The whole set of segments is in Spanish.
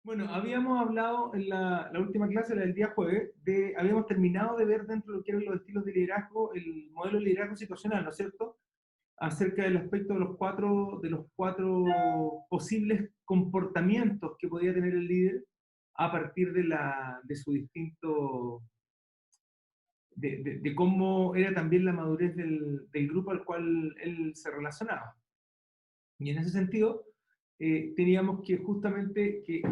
Bueno, habíamos hablado en la última clase, la del día jueves, habíamos terminado de ver dentro de lo que eran los estilos de liderazgo, el modelo de liderazgo situacional, ¿no es cierto? Acerca del aspecto de los cuatro posibles comportamientos que podía tener el líder a partir de su distinto, de cómo era también la madurez del grupo al cual él se relacionaba. Y en ese sentido, teníamos que justamente que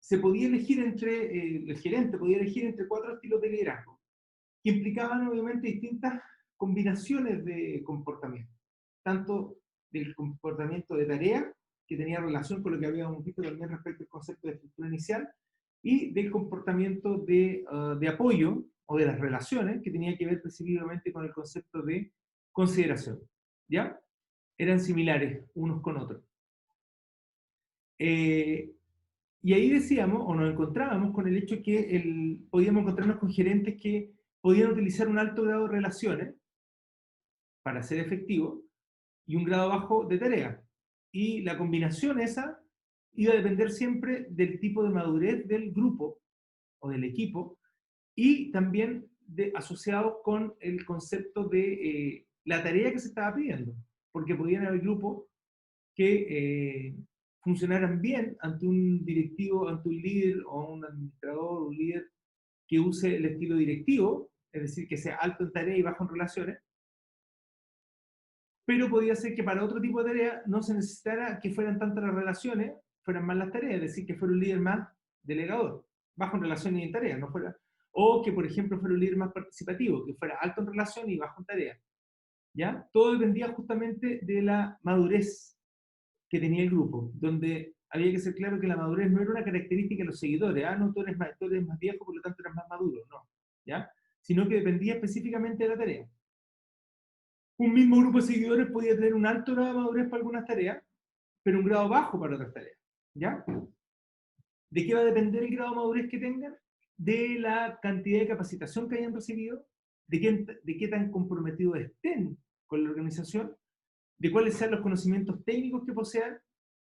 se podía elegir el gerente podía elegir entre cuatro estilos de liderazgo, que implicaban obviamente distintas combinaciones de comportamiento, tanto del comportamiento de tarea, que tenía relación con lo que habíamos visto también respecto al concepto de estructura inicial, y del comportamiento de apoyo o de las relaciones, que tenía que ver específicamente con el concepto de consideración. ¿Ya? Eran similares unos con otros. Eh, y ahí decíamos, o nos encontrábamos con el hecho que podíamos encontrarnos con gerentes que podían utilizar un alto grado de relaciones para ser efectivos y un grado bajo de tarea. Y la combinación esa iba a depender siempre del tipo de madurez del grupo o del equipo y también asociado con el concepto de la tarea que se estaba pidiendo. Porque podían haber grupos que funcionaran bien ante un directivo, ante un líder o un administrador, un líder que use el estilo directivo, es decir, que sea alto en tarea y bajo en relaciones, pero podía ser que para otro tipo de tarea no se necesitara que fueran tantas las relaciones, fueran más las tareas, es decir, que fuera un líder más delegador, bajo en relaciones y en tareas, no fuera, o que, por ejemplo, fuera un líder más participativo, que fuera alto en relaciones y bajo en tareas. ¿Ya? Todo dependía justamente de la madurez que tenía el grupo, donde había que ser claro que la madurez no era una característica de los seguidores, no, tú eres más viejo, por lo tanto eres más maduro, no, ¿ya? Sino que dependía específicamente de la tarea. Un mismo grupo de seguidores podía tener un alto grado de madurez para algunas tareas, pero un grado bajo para otras tareas, ¿ya? ¿De qué va a depender el grado de madurez que tengan? De la cantidad de capacitación que hayan recibido, de qué tan comprometidos estén con la organización, de cuáles sean los conocimientos técnicos que posean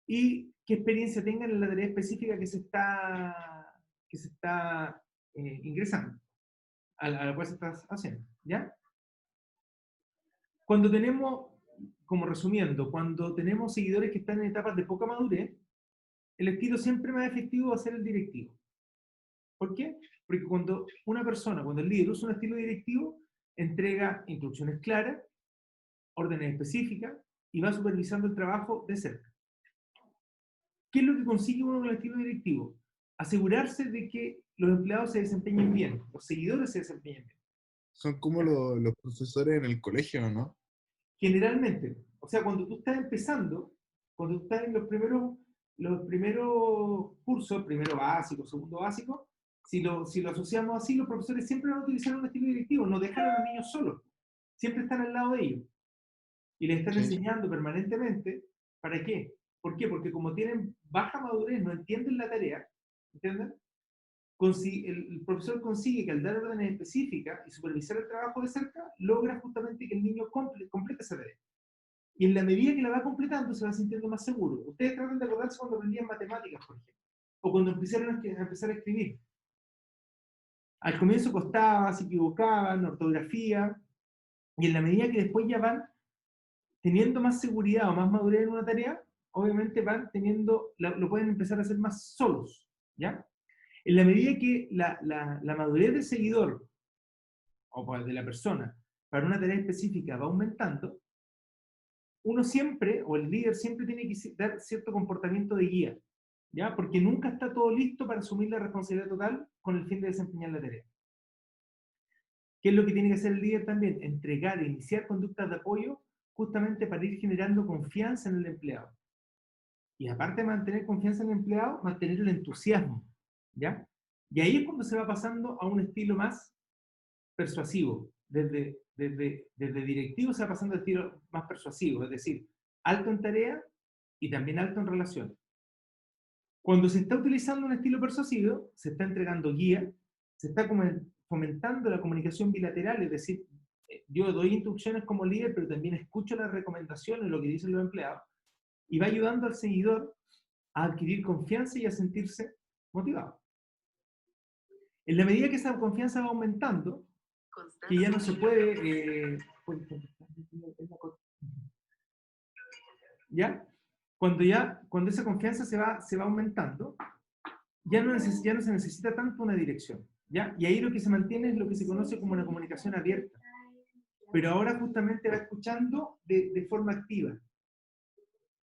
y qué experiencia tengan en la tarea específica que se está ingresando, a la cual se está haciendo, ¿ya? Cuando tenemos, como resumiendo, cuando tenemos seguidores que están en etapas de poca madurez, el estilo siempre más efectivo va a ser el directivo. ¿Por qué? Porque cuando el líder usa un estilo directivo, entrega instrucciones claras, órdenes específicas y va supervisando el trabajo de cerca. ¿Qué es lo que consigue uno con el estilo directivo? Asegurarse de que los empleados se desempeñen bien, los seguidores se desempeñen bien. Son como ¿Ya? los profesores en el colegio, ¿no? Generalmente, o sea, cuando tú estás empezando, cuando tú estás en los primeros cursos, primero básico, segundo básico, si lo asociamos así, los profesores siempre van a utilizar un estilo directivo, no dejan a los niños solos, siempre están al lado de ellos y les están Sí. enseñando permanentemente. ¿Para qué? ¿Por qué? Porque como tienen baja madurez, no entienden la tarea, ¿entienden? El profesor consigue que al dar órdenes específicas y supervisar el trabajo de cerca, logra justamente que el niño complete esa tarea. Y en la medida que la va completando, se va sintiendo más seguro. Ustedes tratan de acordarse cuando aprendían matemáticas, por ejemplo, o cuando empezaron a empezar a escribir. Al comienzo costaba, se equivocaban, ortografía, y en la medida que después ya van teniendo más seguridad o más madurez en una tarea, obviamente lo pueden empezar a hacer más solos, ¿ya? En la medida que la madurez del seguidor o pues, de la persona para una tarea específica va aumentando, uno siempre, o el líder siempre tiene que dar cierto comportamiento de guía, ¿ya? Porque nunca está todo listo para asumir la responsabilidad total con el fin de desempeñar la tarea. ¿Qué es lo que tiene que hacer el líder también? Entregar e iniciar conductas de apoyo justamente para ir generando confianza en el empleado. Y aparte de mantener confianza en el empleado, mantener el entusiasmo, ¿ya? Y ahí es cuando se va pasando a un estilo más persuasivo. Desde directivo se va pasando al estilo más persuasivo, es decir, alto en tarea y también alto en relaciones. Cuando se está utilizando un estilo persuasivo, se está entregando guía, se está fomentando la comunicación bilateral, es decir, yo doy instrucciones como líder, pero también escucho las recomendaciones, lo que dicen los empleados, y va ayudando al seguidor a adquirir confianza y a sentirse motivado. En la medida que esa confianza va aumentando, que ya no se puede... ¿Ya? Cuando esa confianza se va aumentando, ya no se necesita tanto una dirección. ¿Ya? Y ahí lo que se mantiene es lo que se conoce como una comunicación abierta. Pero ahora justamente va escuchando de forma activa.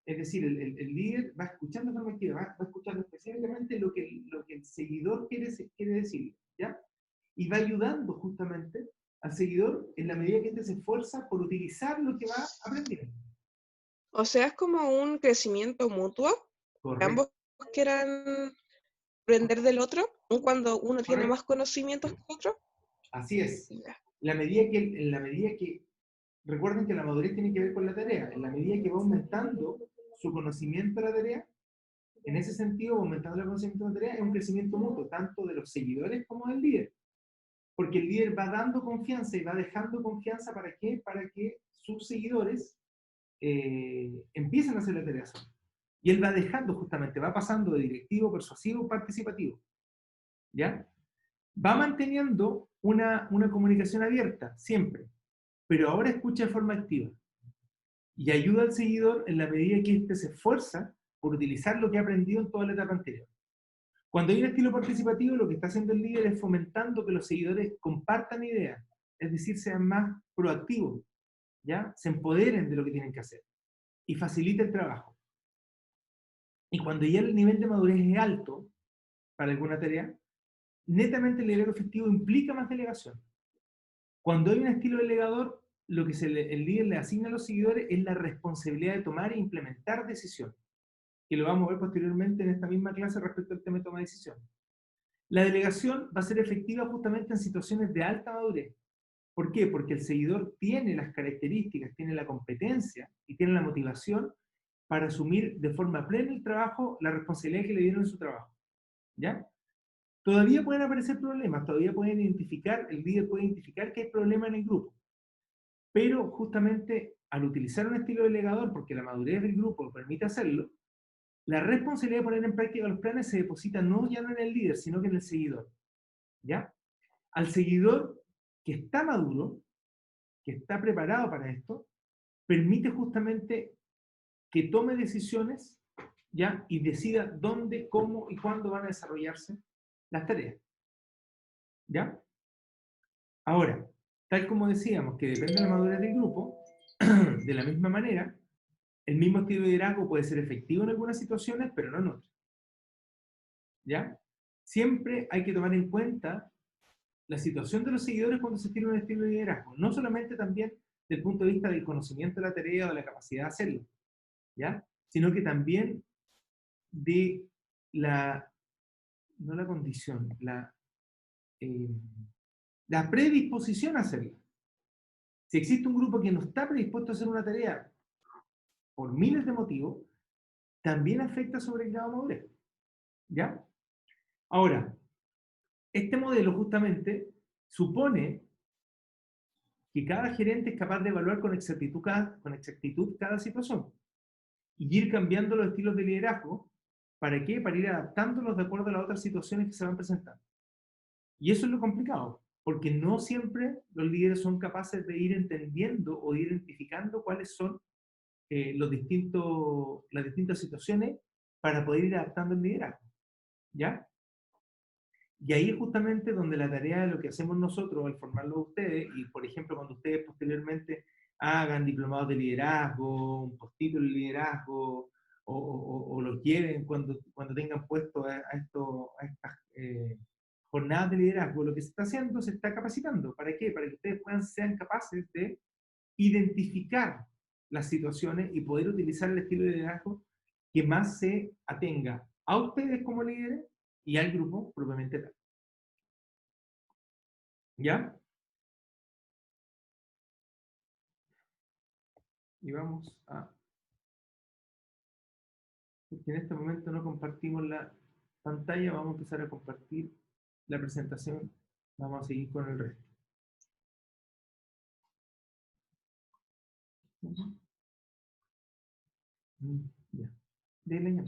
Es decir, el líder va escuchando de forma activa, va escuchando específicamente lo que el seguidor quiere decir, ¿ya? Y va ayudando justamente al seguidor en la medida que éste se esfuerza por utilizar lo que va aprendiendo. O sea, es como un crecimiento mutuo. Correcto. Ambos quieran aprender del otro, aun cuando uno tiene Correcto. más conocimientos que el otro. Así es. Ya. En la medida que, recuerden que la madurez tiene que ver con la tarea, en la medida que va aumentando su conocimiento de la tarea, en ese sentido, aumentando el conocimiento de la tarea, es un crecimiento mutuo, tanto de los seguidores como del líder. Porque el líder va dando confianza y va dejando confianza, ¿para qué? Para que sus seguidores empiecen a hacer la tarea sola. Y él va dejando justamente, va pasando de directivo, persuasivo, participativo. ¿Ya? Va manteniendo una comunicación abierta, siempre, pero ahora escucha de forma activa. Y ayuda al seguidor en la medida que éste se esfuerza por utilizar lo que ha aprendido en toda la etapa anterior. Cuando hay un estilo participativo, lo que está haciendo el líder es fomentando que los seguidores compartan ideas, es decir, sean más proactivos, ¿ya? Se empoderen de lo que tienen que hacer y facilita el trabajo. Y cuando ya el nivel de madurez es alto para alguna tarea, netamente el liderazgo efectivo implica más delegación. Cuando hay un estilo delegador, lo que el líder le asigna a los seguidores es la responsabilidad de tomar e implementar decisiones, que lo vamos a ver posteriormente en esta misma clase respecto al tema de toma de decisiones. La delegación va a ser efectiva justamente en situaciones de alta madurez. ¿Por qué? Porque el seguidor tiene las características, tiene la competencia y tiene la motivación para asumir de forma plena el trabajo, la responsabilidad que le dieron en su trabajo. ¿Ya? Todavía pueden aparecer problemas, todavía pueden identificar, el líder puede identificar que hay problemas en el grupo. Pero justamente al utilizar un estilo delegador, porque la madurez del grupo lo permite hacerlo, la responsabilidad de poner en práctica los planes se deposita no ya no en el líder, sino que en el seguidor. ¿Ya? Al seguidor que está maduro, que está preparado para esto, permite justamente que tome decisiones, ¿ya? Y decida dónde, cómo y cuándo van a desarrollarse las tareas. ¿Ya? Ahora, tal como decíamos que depende de la madurez del grupo, de la misma manera, el mismo estilo de liderazgo puede ser efectivo en algunas situaciones, pero no en otras. ¿Ya? Siempre hay que tomar en cuenta la situación de los seguidores cuando se tiene un estilo de liderazgo, no solamente también desde el punto de vista del conocimiento de la tarea o de la capacidad de hacerlo, ¿ya? Sino que también de la, no la condición, eh, la predisposición a hacerla. Si existe un grupo que no está predispuesto a hacer una tarea por miles de motivos, también afecta sobre el grado de madurez, ¿ya? Ahora, este modelo justamente supone que cada gerente es capaz de evaluar con exactitud cada situación y ir cambiando los estilos de liderazgo. ¿Para qué? Para ir adaptándolos de acuerdo a las otras situaciones que se van presentando. Y eso es lo complicado, porque no siempre los líderes son capaces de ir entendiendo o de ir identificando cuáles son las distintas situaciones para poder ir adaptando el liderazgo. ¿Ya? Y ahí es justamente donde la tarea de lo que hacemos nosotros al formarlo a ustedes, y por ejemplo cuando ustedes posteriormente hagan diplomados de liderazgo, un postítulo de liderazgo, o lo quieren cuando tengan puesto a estas jornadas de liderazgo, lo que se está haciendo, se está capacitando. ¿Para qué? Para que ustedes sean capaces de identificar las situaciones y poder utilizar el estilo de liderazgo que más se atenga a ustedes como líderes y al grupo propiamente tal. ¿Ya? Y vamos a... Porque en este momento no compartimos la pantalla, vamos a empezar a compartir la presentación. Vamos a seguir con el resto. Ya. De leña.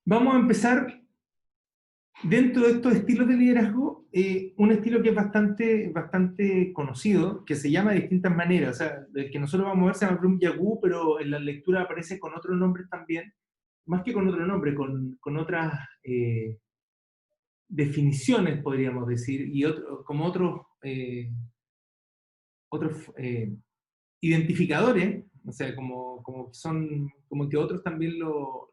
Vamos a empezar dentro de estos estilos de liderazgo, un estilo que es bastante conocido, que se llama de distintas maneras. O sea, el que nosotros vamos a ver se llama Brum Yagu, pero en la lectura aparece con otros nombres también, más que con otro nombre, con otras definiciones, podríamos decir, y como otros identificadores, o sea, como que otros también lo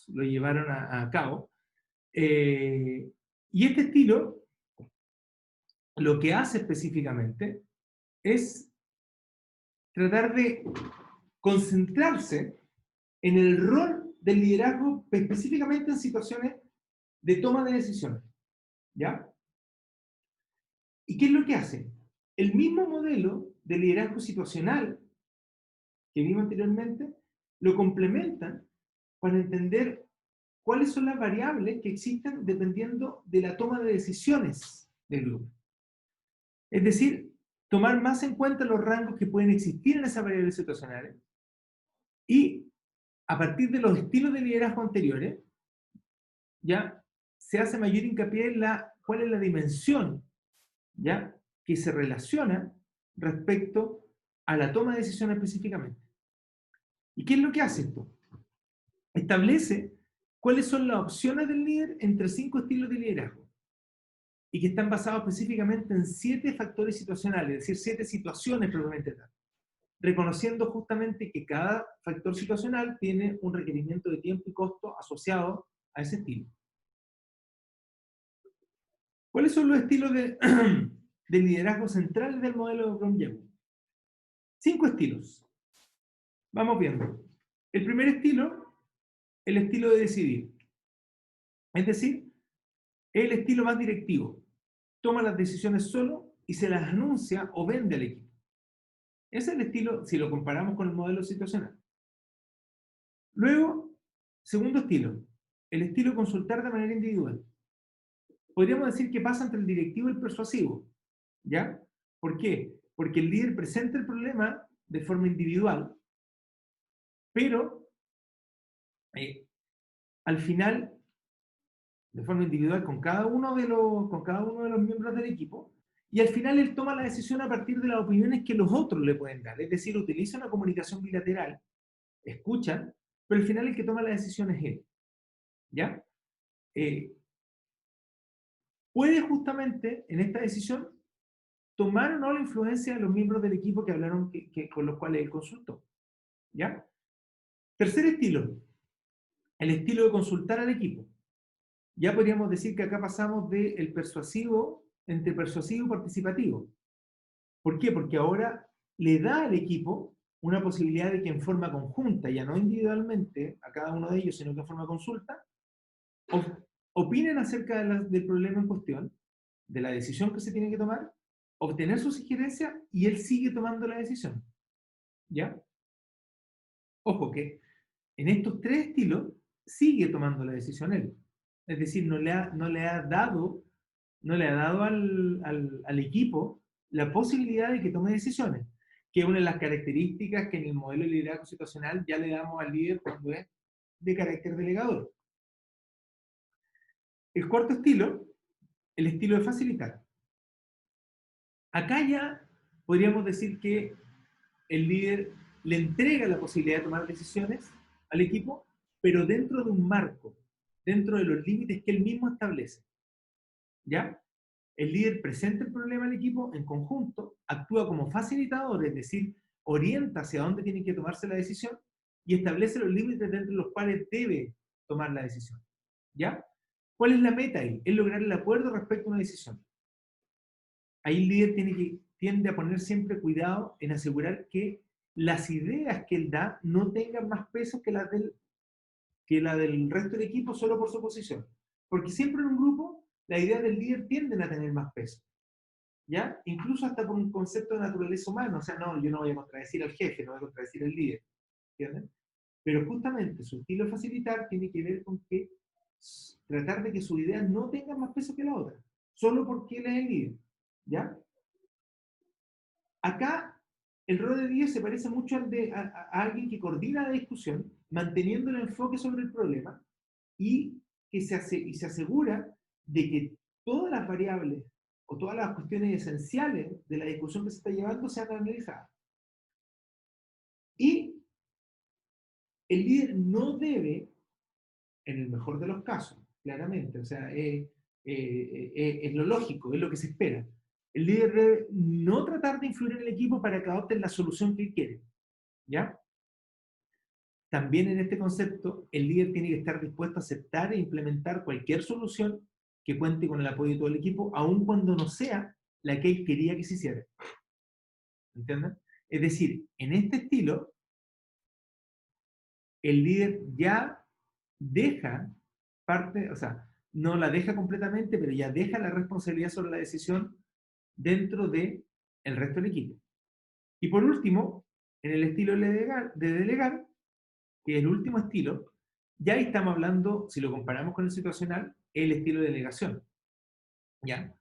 llevaron a cabo. Y este estilo, lo que hace específicamente es tratar de concentrarse en el rol del liderazgo específicamente en situaciones de toma de decisiones. ¿Ya? ¿Y qué es lo que hace? El mismo modelo de liderazgo situacional que vimos anteriormente, lo complementan para entender cuáles son las variables que existen dependiendo de la toma de decisiones del grupo. Es decir, tomar más en cuenta los rangos que pueden existir en esas variables situacionales y a partir de los estilos de liderazgo anteriores, ya se hace mayor hincapié en cuál es la dimensión, ya, que se relaciona respecto a la toma de decisión específicamente. ¿Y qué es lo que hace esto? Establece cuáles son las opciones del líder entre 5 estilos de liderazgo y que están basados específicamente en 7 factores situacionales, es decir, 7 situaciones propiamente tal, reconociendo justamente que cada factor situacional tiene un requerimiento de tiempo y costo asociado a ese estilo. ¿Cuáles son los estilos de liderazgo centrales del modelo de Brum-Yagu? 5 estilos. Vamos viendo. El primer estilo, el estilo de decidir. Es decir, es el estilo más directivo. Toma las decisiones solo y se las anuncia o vende al equipo. Ese es el estilo, si lo comparamos con el modelo situacional. Luego, segundo estilo, el estilo consultar de manera individual. Podríamos decir que pasa entre el directivo y el persuasivo. ¿Ya? ¿Por qué? Porque el líder presenta el problema de forma individual, pero al final, de forma individual, con cada uno de los miembros del equipo, y al final él toma la decisión a partir de las opiniones que los otros le pueden dar. Es decir, utiliza una comunicación bilateral, escuchan, pero al final el que toma la decisión es él. ¿Ya? Puede justamente en esta decisión tomar o no la influencia de los miembros del equipo que hablaron, con los cuales él consultó. ¿Ya? Tercer estilo, el estilo de consultar al equipo. Ya podríamos decir que acá pasamos del persuasivo, entre persuasivo y participativo. ¿Por qué? Porque ahora le da al equipo una posibilidad de que en forma conjunta, ya no individualmente a cada uno de ellos, sino que en forma consulta, opinen acerca del problema en cuestión, de la decisión que se tiene que tomar, obtener su sugerencia y él sigue tomando la decisión. ¿Ya? Ojo que en estos 3 estilos sigue tomando la decisión él. Es decir, no le ha dado al equipo la posibilidad de que tome decisiones, que es una de las características que en el modelo de liderazgo situacional ya le damos al líder cuando es de carácter delegador. El cuarto estilo, el estilo de facilitar. Acá ya podríamos decir que el líder le entrega la posibilidad de tomar decisiones al equipo, pero dentro de un marco, dentro de los límites que él mismo establece. ¿Ya? El líder presenta el problema al equipo en conjunto, actúa como facilitador, es decir, orienta hacia dónde tiene que tomarse la decisión y establece los límites dentro de los cuales debe tomar la decisión. ¿Ya? ¿Cuál es la meta ahí? Es lograr el acuerdo respecto a una decisión. Ahí el líder tiende a poner siempre cuidado en asegurar que las ideas que él da no tengan más peso que la del resto del equipo solo por su posición. Porque siempre en un grupo las ideas del líder tienden a tener más peso. ¿Ya? Incluso hasta por un concepto de naturaleza humana. O sea, no, yo no voy a contradecir al jefe, no voy a contradecir al líder. ¿Entienden? Pero justamente su estilo de facilitar tiene que ver con que tratar de que sus ideas no tengan más peso que la otra. Solo porque él es el líder. ¿Ya? Acá el rol de líder se parece mucho al de a alguien que coordina la discusión, manteniendo el enfoque sobre el problema y que se asegura de que todas las variables o todas las cuestiones esenciales de la discusión que se está llevando sean analizadas. Y el líder no debe, en el mejor de los casos, claramente, o sea, es lo lógico, es lo que se espera. El líder debe no tratar de influir en el equipo para que adopten la solución que él quiere, ¿ya? También en este concepto, el líder tiene que estar dispuesto a aceptar e implementar cualquier solución que cuente con el apoyo de todo el equipo, aun cuando no sea la que él quería que se hiciera. ¿Entienden? Es decir, en este estilo, el líder ya deja parte, o sea, no la deja completamente, pero ya deja la responsabilidad sobre la decisión dentro del resto del equipo. Y por último, en el estilo de delegar, que es el último estilo, ya ahí estamos hablando, si lo comparamos con el situacional, el estilo de delegación. ¿Ya?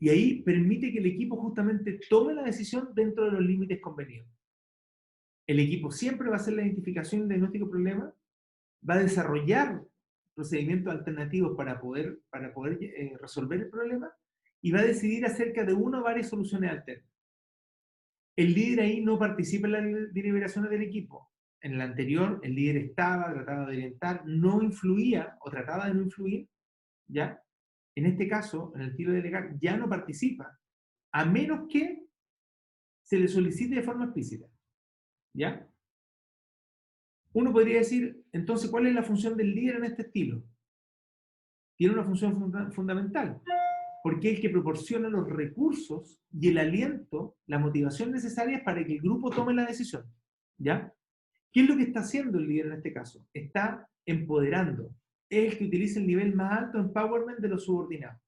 Y ahí permite que el equipo justamente tome la decisión dentro de los límites convenidos. El equipo siempre va a hacer la identificación del diagnóstico de problema, va a desarrollar procedimientos alternativos para poder resolver el problema y va a decidir acerca de una o varias soluciones alternas. El líder ahí no participa en las deliberaciones del equipo. En el anterior, el líder estaba, trataba de orientar, no influía o trataba de no influir, ¿ya? En este caso, en el estilo de delegar, ya no participa, a menos que se le solicite de forma explícita, ¿ya? Uno podría decir, entonces, ¿cuál es la función del líder en este estilo? Tiene una función fundamental, porque es el que proporciona los recursos y el aliento, la motivación necesarias para que el grupo tome la decisión, ¿ya? ¿Qué es lo que está haciendo el líder en este caso? Está empoderando. Es el que utiliza el nivel más alto de empowerment de los subordinados.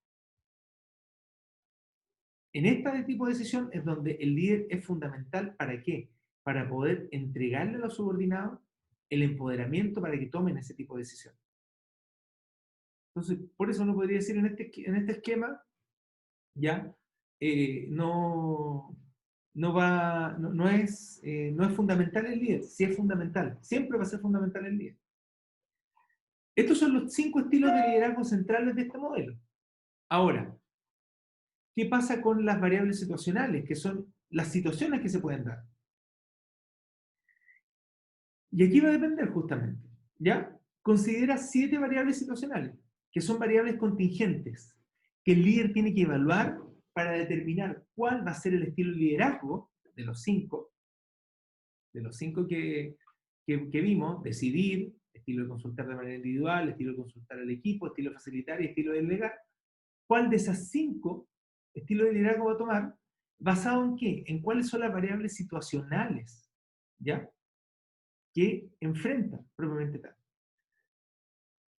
En este tipo de decisión es donde el líder es fundamental. ¿Para qué? Para poder entregarle a los subordinados el empoderamiento para que tomen ese tipo de decisión. Entonces, por eso uno podría decir en este esquema, ya, no es fundamental el líder, sí es fundamental, siempre va a ser fundamental el líder. Estos son los 5 estilos de liderazgo centrales de este modelo. Ahora, ¿qué pasa con las variables situacionales, que son las situaciones que se pueden dar? Y aquí va a depender justamente, ¿ya? Considera 7 variables situacionales, que son variables contingentes, que el líder tiene que evaluar para determinar cuál va a ser el estilo de liderazgo de los 5 que vimos: decidir, estilo de consultar de manera individual, estilo de consultar al equipo, estilo de facilitar y estilo de delegar. ¿Cuál de esas 5 estilos de liderazgo va a tomar? ¿Basado en qué? En cuáles son las variables situacionales, ¿ya? Que enfrenta propiamente tal.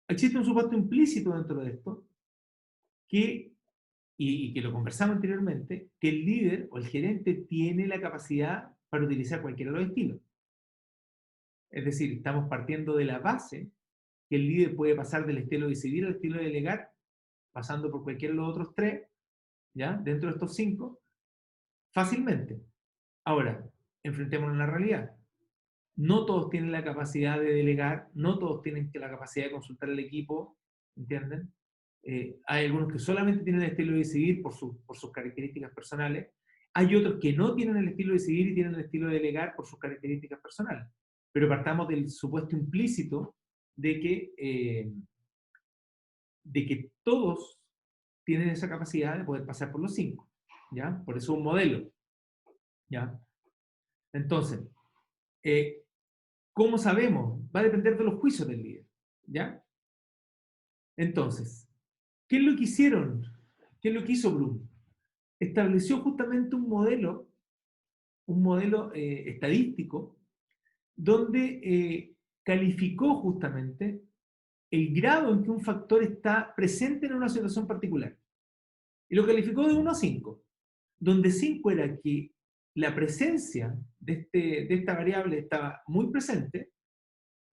Existe un supuesto implícito dentro de esto, y que lo conversamos anteriormente, que el líder o el gerente tiene la capacidad para utilizar cualquiera de los estilos. Es decir, estamos partiendo de la base que el líder puede pasar del estilo de decidir al estilo de delegar, pasando por cualquiera de los otros 3, ¿ya? Dentro de estos 5, fácilmente. Ahora, enfrentémonos a la realidad. No todos tienen la capacidad de delegar, no todos tienen la capacidad de consultar al equipo, ¿entienden? Hay algunos que solamente tienen el estilo de decidir por sus características personales. Hay otros que no tienen el estilo de decidir y tienen el estilo de delegar por sus características personales. Pero partamos del supuesto implícito de que todos tienen esa capacidad de poder pasar por los 5, ¿ya? Por eso un modelo, ¿ya? Entonces, ¿cómo sabemos? Va a depender de los juicios del líder, ¿ya? Entonces, ¿qué es lo que hicieron? ¿Qué es lo que hizo Bloom? Estableció justamente un modelo estadístico, donde calificó justamente el grado en que un factor está presente en una situación particular. Y lo calificó de 1 a 5, donde 5 era que la presencia de esta variable estaba muy presente,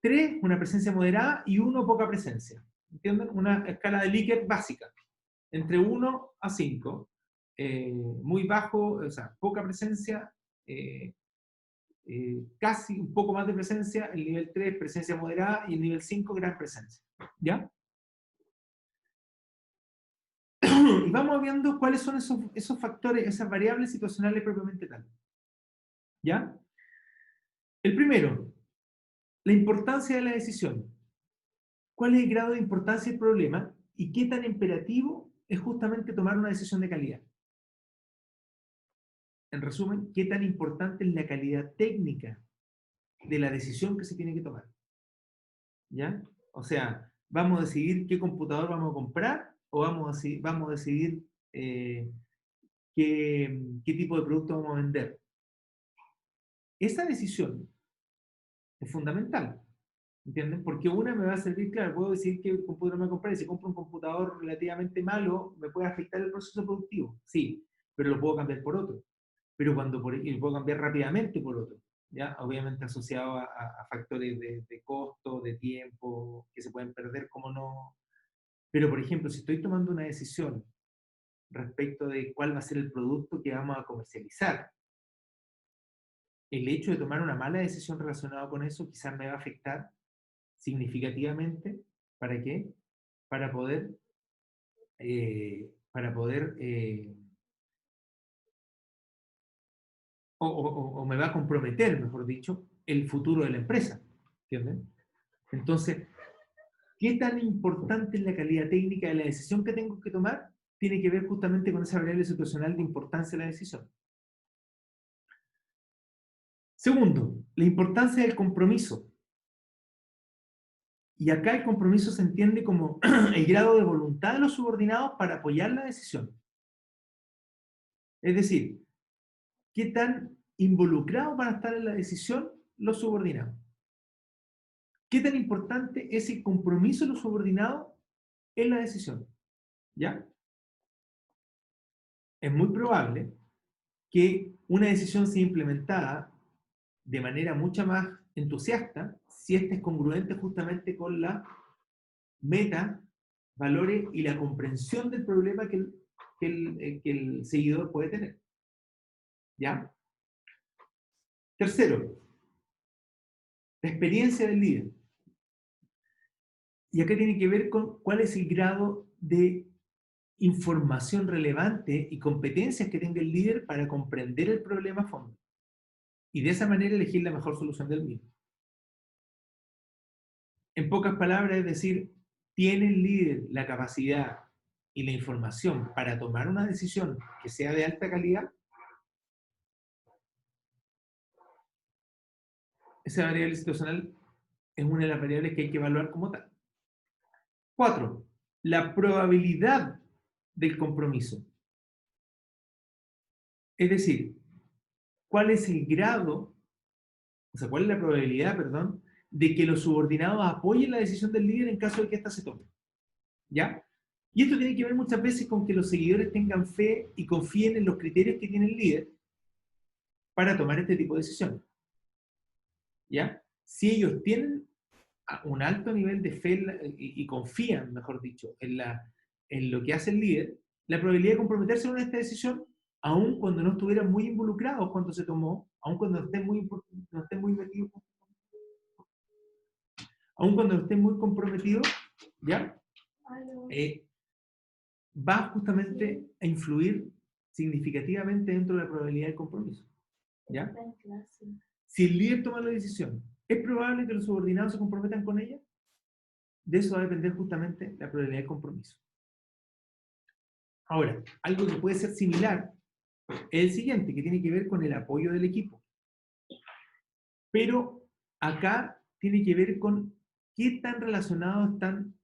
3, una presencia moderada, y 1, poca presencia. ¿Entienden? Una escala de Likert básica. Entre 1 a 5, muy bajo, o sea, poca presencia, casi un poco más de presencia, el nivel 3 presencia moderada y el nivel 5 gran presencia. ¿Ya? Y vamos viendo cuáles son esos factores, esas variables situacionales propiamente tal. ¿Ya? El primero, la importancia de la decisión. ¿Cuál es el grado de importancia del problema y qué tan imperativo es justamente tomar una decisión de calidad? En resumen, ¿qué tan importante es la calidad técnica de la decisión que se tiene que tomar? ¿Ya? O sea, ¿vamos a decidir qué computador vamos a comprar o vamos a decidir qué tipo de producto vamos a vender? Esa decisión es fundamental, ¿entienden? Porque una me va a servir, claro, puedo decir qué computador me voy a comprar y si compro un computador relativamente malo, ¿me puede afectar el proceso productivo? Sí, pero lo puedo cambiar por otro. Pero y lo puedo cambiar rápidamente por otro, ¿ya? Obviamente asociado a factores de costo, de tiempo, que se pueden perder, como no. Pero, por ejemplo, si estoy tomando una decisión respecto de cuál va a ser el producto que vamos a comercializar, el hecho de tomar una mala decisión relacionada con eso quizás me va a afectar significativamente. ¿Para qué? Para poder, para poder o me va a comprometer, mejor dicho, el futuro de la empresa. ¿Entienden? Entonces, ¿qué tan importante es la calidad técnica de la decisión que tengo que tomar? Tiene que ver justamente con esa variable situacional de importancia de la decisión. Segundo, la importancia del compromiso. Y acá el compromiso se entiende como el grado de voluntad de los subordinados para apoyar la decisión. Es decir, ¿qué tan involucrados van a estar en la decisión los subordinados? ¿Qué tan importante es el compromiso de los subordinados en la decisión? ¿Ya? Es muy probable que una decisión sea implementada de manera mucho más entusiasta si ésta es congruente justamente con la meta, valores y la comprensión del problema que el seguidor puede tener. ¿Ya? Tercero, la experiencia del líder. Y acá tiene que ver con cuál es el grado de información relevante y competencias que tenga el líder para comprender el problema a fondo. Y de esa manera elegir la mejor solución del mismo. En pocas palabras, es decir, ¿tiene el líder la capacidad y la información para tomar una decisión que sea de alta calidad? Esa variable situacional es una de las variables que hay que evaluar como tal. 4. La probabilidad del compromiso. Es decir, ¿cuál es el grado, o sea, cuál es la probabilidad, perdón, de que los subordinados apoyen la decisión del líder en caso de que ésta se tome? ¿Ya? Y esto tiene que ver muchas veces con que los seguidores tengan fe y confíen en los criterios que tiene el líder para tomar este tipo de decisiones. ¿Ya? Si ellos tienen un alto nivel de fe y confían, mejor dicho, en lo que hace el líder, la probabilidad de comprometerse con esta decisión, aun cuando no estuvieran muy involucrados cuando se tomó, aun cuando no estén muy metidos, aun cuando estén muy comprometidos, ¿ya? Va justamente a influir significativamente dentro de la probabilidad de compromiso. ¿Ya? Si el líder toma la decisión, ¿es probable que los subordinados se comprometan con ella? De eso va a depender justamente la probabilidad de compromiso. Ahora, algo que puede ser similar es el siguiente, que tiene que ver con el apoyo del equipo. Pero acá tiene que ver con qué tan relacionados están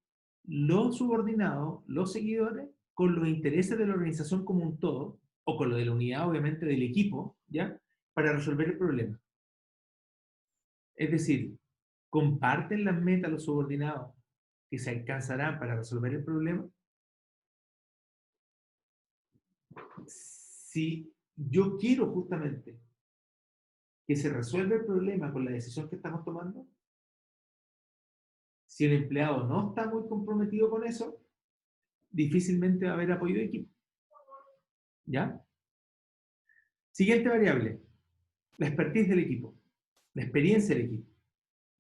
los subordinados, los seguidores, con los intereses de la organización como un todo, o con lo de la unidad, obviamente, del equipo, ¿ya? Para resolver el problema. Es decir, ¿comparten las metas los subordinados que se alcanzarán para resolver el problema? Si yo quiero justamente que se resuelva el problema con la decisión que estamos tomando, si el empleado no está muy comprometido con eso, difícilmente va a haber apoyo de equipo. ¿Ya? Siguiente variable, la expertise del equipo. la experiencia del equipo.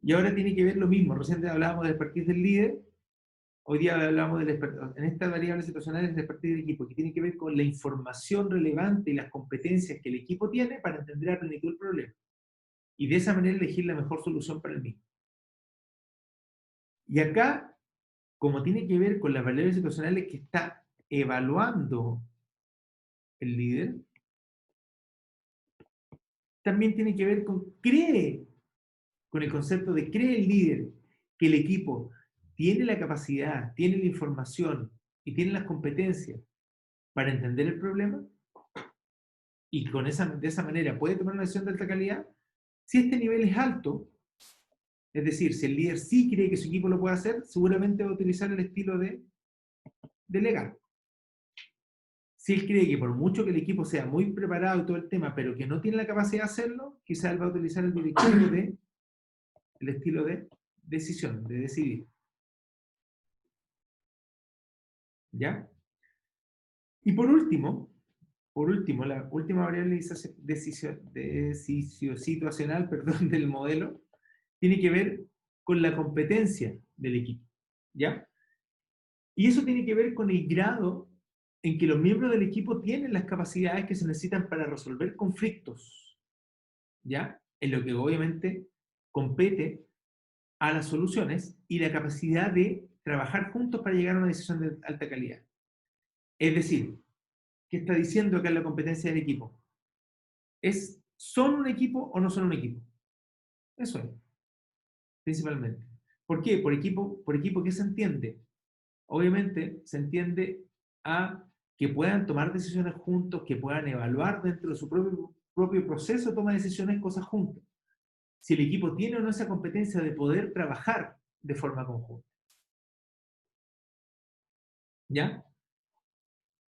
Y ahora tiene que ver lo mismo. Recién hablábamos del expertise del líder, hoy día hablamos en esta variable situacional del expertise del equipo, que tiene que ver con la información relevante y las competencias que el equipo tiene para entender a plenitud el problema. Y de esa manera elegir la mejor solución para el mismo. Y acá, como tiene que ver con las variables situacionales que está evaluando el líder, también tiene que ver con el concepto de cree el líder que el equipo tiene la capacidad, tiene la información y tiene las competencias para entender el problema y de esa manera puede tomar una decisión de alta calidad. Si este nivel es alto, es decir, si el líder sí cree que su equipo lo puede hacer, seguramente va a utilizar el estilo de delegar. Si él cree que por mucho que el equipo sea muy preparado y todo el tema, pero que no tiene la capacidad de hacerlo, quizás él va a utilizar el estilo de decisión, de decidir. ¿Ya? Y por último, la última variable situacional, perdón, del modelo tiene que ver con la competencia del equipo. ¿Ya? Y eso tiene que ver con el grado en que los miembros del equipo tienen las capacidades que se necesitan para resolver conflictos, ¿ya? En lo que obviamente compete a las soluciones y la capacidad de trabajar juntos para llegar a una decisión de alta calidad. Es decir, ¿qué está diciendo acá la competencia del equipo? ¿Son un equipo o no son un equipo? Eso es, principalmente. ¿Por qué? Por equipo, ¿qué se entiende? Obviamente se entiende a que puedan tomar decisiones juntos, que puedan evaluar dentro de su propio proceso de toma de decisiones cosas juntos. Si el equipo tiene o no esa competencia de poder trabajar de forma conjunta. ¿Ya?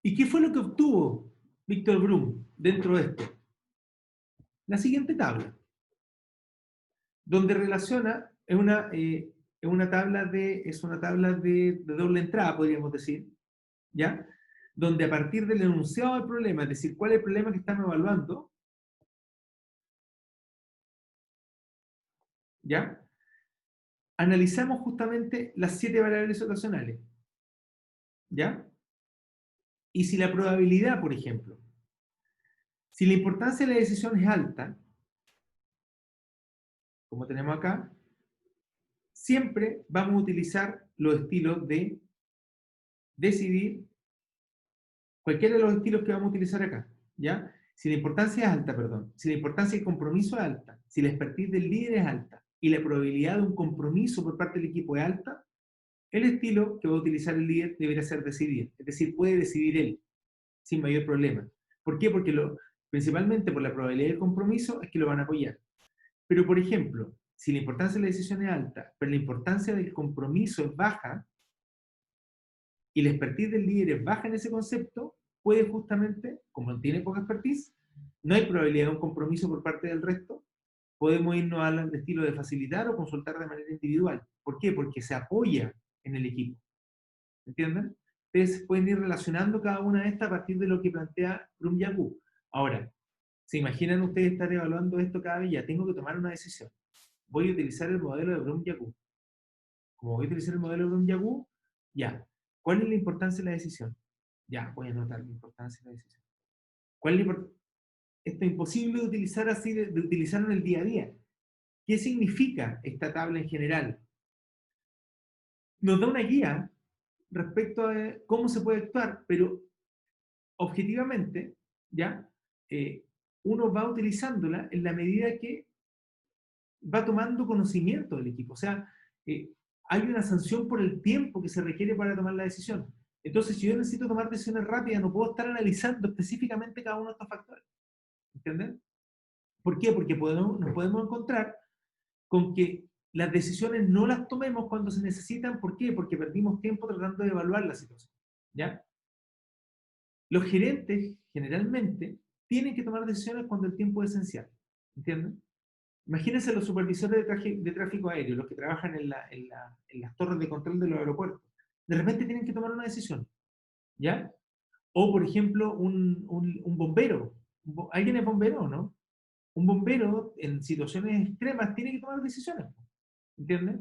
¿Y qué fue lo que obtuvo Víctor Brum dentro de esto? La siguiente tabla, donde relaciona, es una tabla de doble entrada, podríamos decir, ¿ya? Donde a partir del enunciado del problema, es decir, cuál es el problema que estamos evaluando, ¿ya? Analizamos justamente las 7 variables situacionales, ¿ya? Y si la probabilidad, por ejemplo, si la importancia de la decisión es alta, como tenemos acá, siempre vamos a utilizar los estilos de decidir, cualquiera de los estilos que vamos a utilizar acá, ¿ya? Si la importancia es alta, perdón, si la importancia del compromiso es alta, si la expertise del líder es alta y la probabilidad de un compromiso por parte del equipo es alta, el estilo que va a utilizar el líder debería ser decidir, es decir, puede decidir él, sin mayor problema. ¿Por qué? Porque principalmente por la probabilidad del compromiso es que lo van a apoyar. Pero, por ejemplo, si la importancia de la decisión es alta, pero la importancia del compromiso es baja, y la expertise del líder es baja en ese concepto, puede justamente, como tiene poca expertise, no hay probabilidad de un compromiso por parte del resto, podemos irnos al estilo de facilitar o consultar de manera individual. ¿Por qué? Porque se apoya en el equipo. ¿Entienden? Ustedes pueden ir relacionando cada una de estas a partir de lo que plantea Brum-Yaku. Ahora, ¿se imaginan ustedes estar evaluando esto cada vez? Ya tengo que tomar una decisión. Voy a utilizar el modelo de Brum-Yaku. Como voy a utilizar el modelo de Brum-Yaku, ya. ¿Cuál es la importancia de la decisión? Ya, voy a anotar la importancia de la decisión. ¿Cuál es la importancia? Esto es imposible de utilizar así, de utilizarlo en el día a día. ¿Qué significa esta tabla en general? Nos da una guía respecto a cómo se puede actuar, pero objetivamente, ¿ya? Uno va utilizándola en la medida que va tomando conocimiento del equipo. O sea, hay una sanción por el tiempo que se requiere para tomar la decisión. Entonces, si yo necesito tomar decisiones rápidas, no puedo estar analizando específicamente cada uno de estos factores. ¿Entienden? ¿Por qué? Porque nos podemos encontrar con que las decisiones no las tomemos cuando se necesitan. ¿Por qué? Porque perdimos tiempo tratando de evaluar la situación. ¿Ya? Los gerentes, generalmente, tienen que tomar decisiones cuando el tiempo es esencial. ¿Entienden? Imagínense los supervisores de tráfico aéreo, los que trabajan en las torres de control de los aeropuertos. De repente tienen que tomar una decisión, ¿ya? O, por ejemplo, un bombero. ¿Alguien es bombero o no? Un bombero en situaciones extremas tiene que tomar decisiones, ¿entiendes?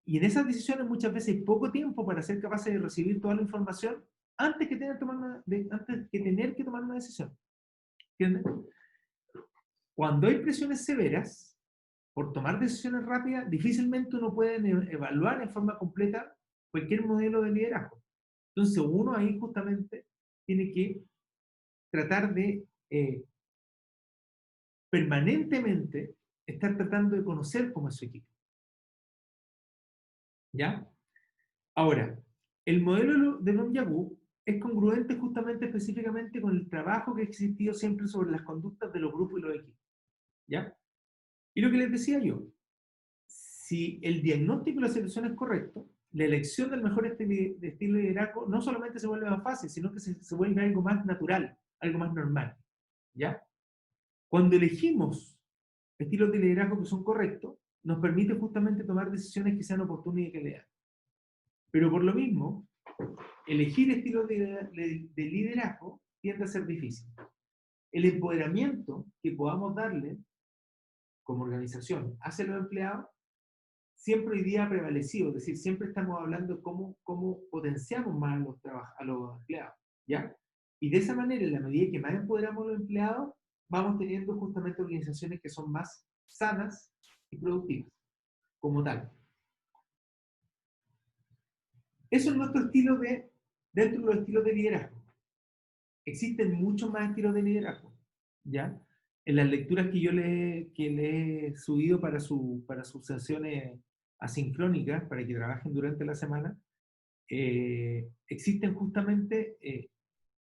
Y en esas decisiones muchas veces hay poco tiempo para ser capaces de recibir toda la información antes que tener que tomar una decisión, ¿entiendes? Cuando hay presiones severas, por tomar decisiones rápidas, difícilmente uno puede evaluar en forma completa cualquier modelo de liderazgo. Entonces uno ahí justamente tiene que tratar de permanentemente estar tratando de conocer cómo es su equipo. ¿Ya? Ahora, el modelo de Lom-Yagu es congruente justamente específicamente con el trabajo que ha existido siempre sobre las conductas de los grupos y los equipos. ¿Ya? Y lo que les decía yo, si el diagnóstico de la situación es correcto, la elección del mejor estilo de liderazgo no solamente se vuelve más fácil, sino que se vuelve algo más natural, algo más normal. ¿Ya? Cuando elegimos estilos de liderazgo que son correctos, nos permite justamente tomar decisiones que sean oportunas y de calidad. Pero por lo mismo, elegir estilos de liderazgo tiende a ser difícil. El empoderamiento que podamos darle como organización hacia los empleados siempre hoy día ha prevalecido, es decir, siempre estamos hablando de cómo potenciamos más a los empleados, ¿ya? Y de esa manera, en la medida que más empoderamos a los empleados, vamos teniendo justamente organizaciones que son más sanas y productivas, como tal. Eso es nuestro estilo dentro de los estilos de liderazgo. Existen muchos más estilos de liderazgo, ¿ya? En las lecturas que le he subido para sus sesiones asincrónicas, para que trabajen durante la semana, existen justamente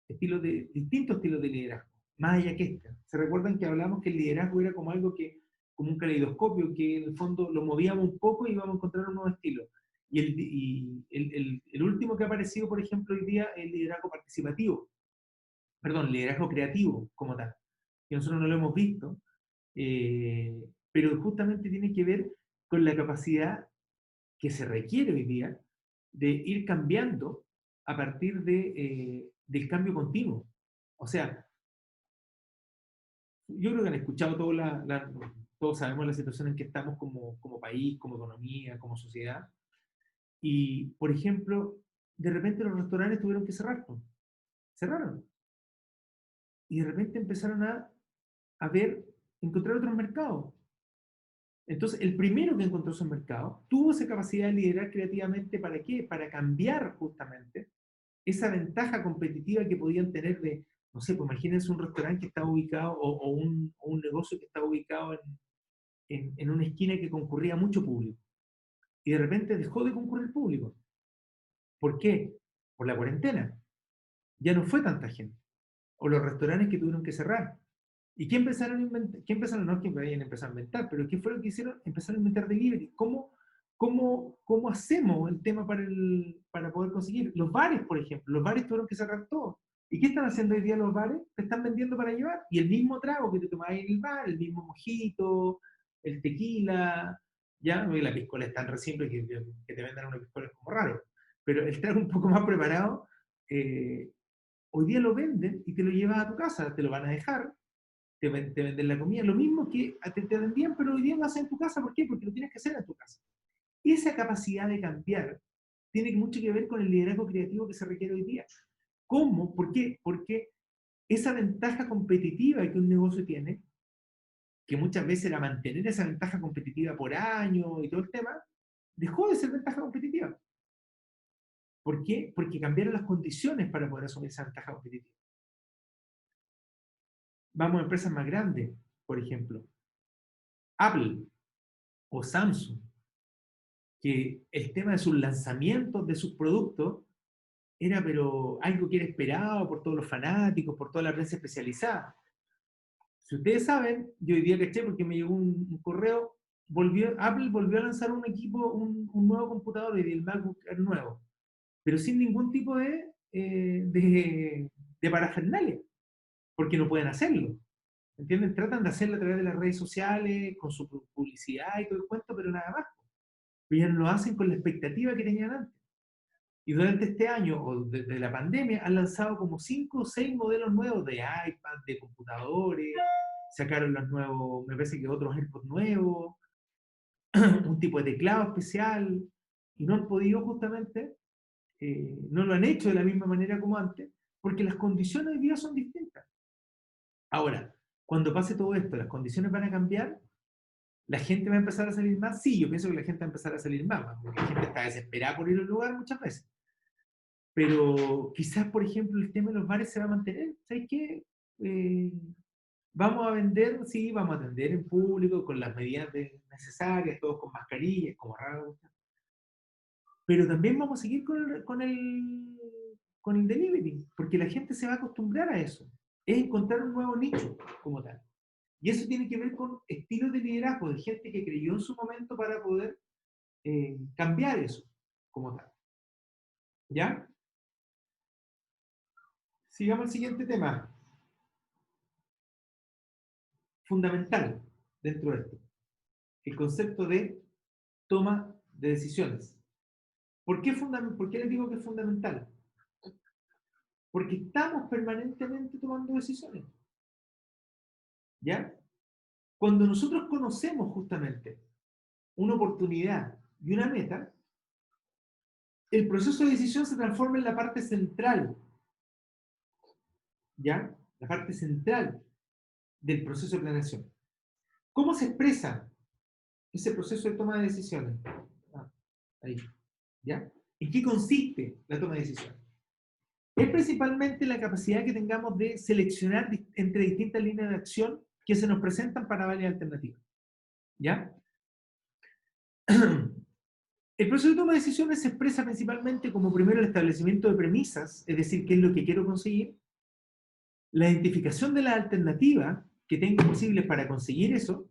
distintos estilos de liderazgo, más allá que esta. ¿Se recuerdan que hablamos que el liderazgo era como algo como un caleidoscopio, que en el fondo lo movíamos un poco y íbamos a encontrar un nuevo estilo? Y el último que ha aparecido, por ejemplo, hoy día, es el liderazgo participativo, perdón, liderazgo creativo como tal, que nosotros no lo hemos visto, pero justamente tiene que ver con la capacidad que se requiere hoy día de ir cambiando a partir del cambio continuo. O sea, yo creo que han escuchado todos sabemos la situación en que estamos como país, como economía, como sociedad, y, por ejemplo, de repente los restaurantes tuvieron que cerrar, pues. Cerraron. Y de repente empezaron encontrar otros mercados. Entonces, el primero que encontró su mercado tuvo esa capacidad de liderar creativamente. ¿Para qué? Para cambiar justamente esa ventaja competitiva que podían tener no sé, pues imagínense un restaurante que estaba ubicado o un negocio que estaba ubicado en una esquina que concurría mucho público. Y de repente dejó de concurrir público. ¿Por qué? Por la cuarentena. Ya no fue tanta gente. O los restaurantes que tuvieron que cerrar. ¿Y qué empezaron a inventar? ¿Qué empezaron? No es que vayan a empezar a inventar, pero ¿qué fue lo que hicieron? Empezaron a inventar delivery. ¿Cómo hacemos el tema para poder conseguir? Los bares, por ejemplo. Los bares tuvieron que cerrar todo. ¿Y qué están haciendo hoy día los bares? Te están vendiendo para llevar. Y el mismo trago que te tomabas en el bar, el mismo mojito, el tequila, ya, no, y la piscola es tan recién que te vendan una piscola es como raro. Pero el trago un poco más preparado, hoy día lo venden y te lo llevas a tu casa, te lo van a dejar, te venden la comida, lo mismo que te vendían, pero hoy día lo hacen en tu casa. ¿Por qué? Porque lo tienes que hacer en tu casa. Esa capacidad de cambiar tiene mucho que ver con el liderazgo creativo que se requiere hoy día. ¿Cómo? ¿Por qué? Porque esa ventaja competitiva que un negocio tiene, que muchas veces era mantener esa ventaja competitiva por años y todo el tema, dejó de ser ventaja competitiva. ¿Por qué? Porque cambiaron las condiciones para poder asumir esa ventaja competitiva. Vamos a empresas más grandes, por ejemplo, Apple o Samsung, que el tema de sus lanzamientos de sus productos era pero algo que era esperado por todos los fanáticos, por toda la prensa especializada. Si ustedes saben, yo hoy día caché porque me llegó un correo, Apple volvió a lanzar un nuevo computador, el MacBook Air nuevo, pero sin ningún tipo de parafernalia, porque no pueden hacerlo. ¿Entienden? Tratan de hacerlo a través de las redes sociales, con su publicidad y todo el cuento, pero nada más. Pero ya no lo hacen con la expectativa que tenían antes. Y durante este año, o desde la pandemia, han lanzado como 5 o 6 modelos nuevos de iPad, de computadores, sacaron los nuevos, me parece que otros AirPods nuevos, un tipo de teclado especial, y no han podido justamente, no lo han hecho de la misma manera como antes, porque las condiciones de vida son distintas. Ahora, cuando pase todo esto, las condiciones van a cambiar, la gente va a empezar a salir más. Sí, yo pienso que la gente va a empezar a salir más, porque la gente está desesperada por ir al lugar muchas veces. Pero quizás, por ejemplo, el tema de los bares se va a mantener. ¿Sabes qué? Vamos a vender, sí, vamos a atender en público con las medidas necesarias, todos con mascarillas, como raro. Pero también vamos a seguir con el delivery, porque la gente se va a acostumbrar a eso. Es encontrar un nuevo nicho como tal. Y eso tiene que ver con estilos de liderazgo, de gente que creyó en su momento para poder cambiar eso como tal. ¿Ya? Sigamos al siguiente tema. Fundamental dentro de esto. El concepto de toma de decisiones. ¿Por qué les digo que es fundamental? Porque estamos permanentemente tomando decisiones. ¿Ya? Cuando nosotros conocemos justamente una oportunidad y una meta, el proceso de decisión se transforma en la parte central, ¿ya? La parte central del proceso de planeación. ¿Cómo se expresa ese proceso de toma de decisiones? Ahí, ¿ya? ¿En qué consiste la toma de decisiones? Es principalmente la capacidad que tengamos de seleccionar entre distintas líneas de acción que se nos presentan para varias alternativas. ¿Ya? El proceso de toma de decisiones se expresa principalmente como primero el establecimiento de premisas, es decir, qué es lo que quiero conseguir, la identificación de las alternativas que tengo posibles para conseguir eso,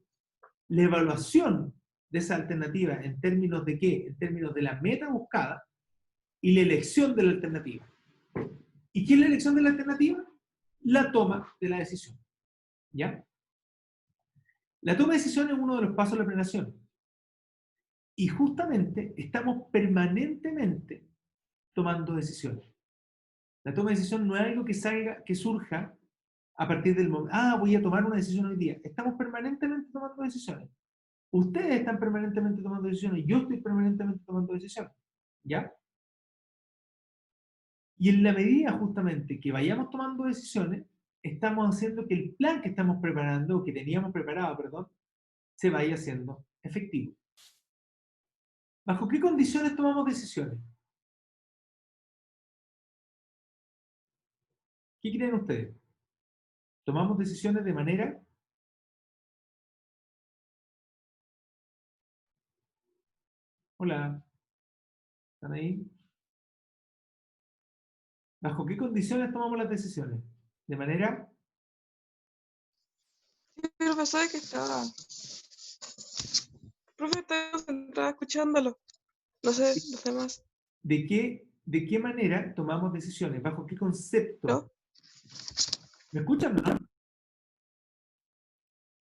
la evaluación de esa alternativa en términos de qué, en términos de la meta buscada y la elección de la alternativa. ¿Y qué es la elección de la alternativa? La toma de la decisión. ¿Ya? La toma de decisión es uno de los pasos de la planeación. Y justamente estamos permanentemente tomando decisiones. La toma de decisión no es algo que salga, que surja a partir del momento, voy a tomar una decisión hoy día. Estamos permanentemente tomando decisiones. Ustedes están permanentemente tomando decisiones. Yo estoy permanentemente tomando decisiones. ¿Ya? Y en la medida justamente que vayamos tomando decisiones, estamos haciendo que el plan que estamos preparando, o que teníamos preparado, perdón, se vaya haciendo efectivo. ¿Bajo qué condiciones tomamos decisiones? ¿Qué creen ustedes? ¿Tomamos decisiones de manera? Hola, ¿están ahí? ¿Bajo qué condiciones tomamos las decisiones? ¿De manera? Sí, profesor, que estaba. Profe, estaba concentrada escuchándolo. No sé, los demás. ¿De qué manera tomamos decisiones? ¿Bajo qué concepto? ¿No? ¿Me escuchan, no?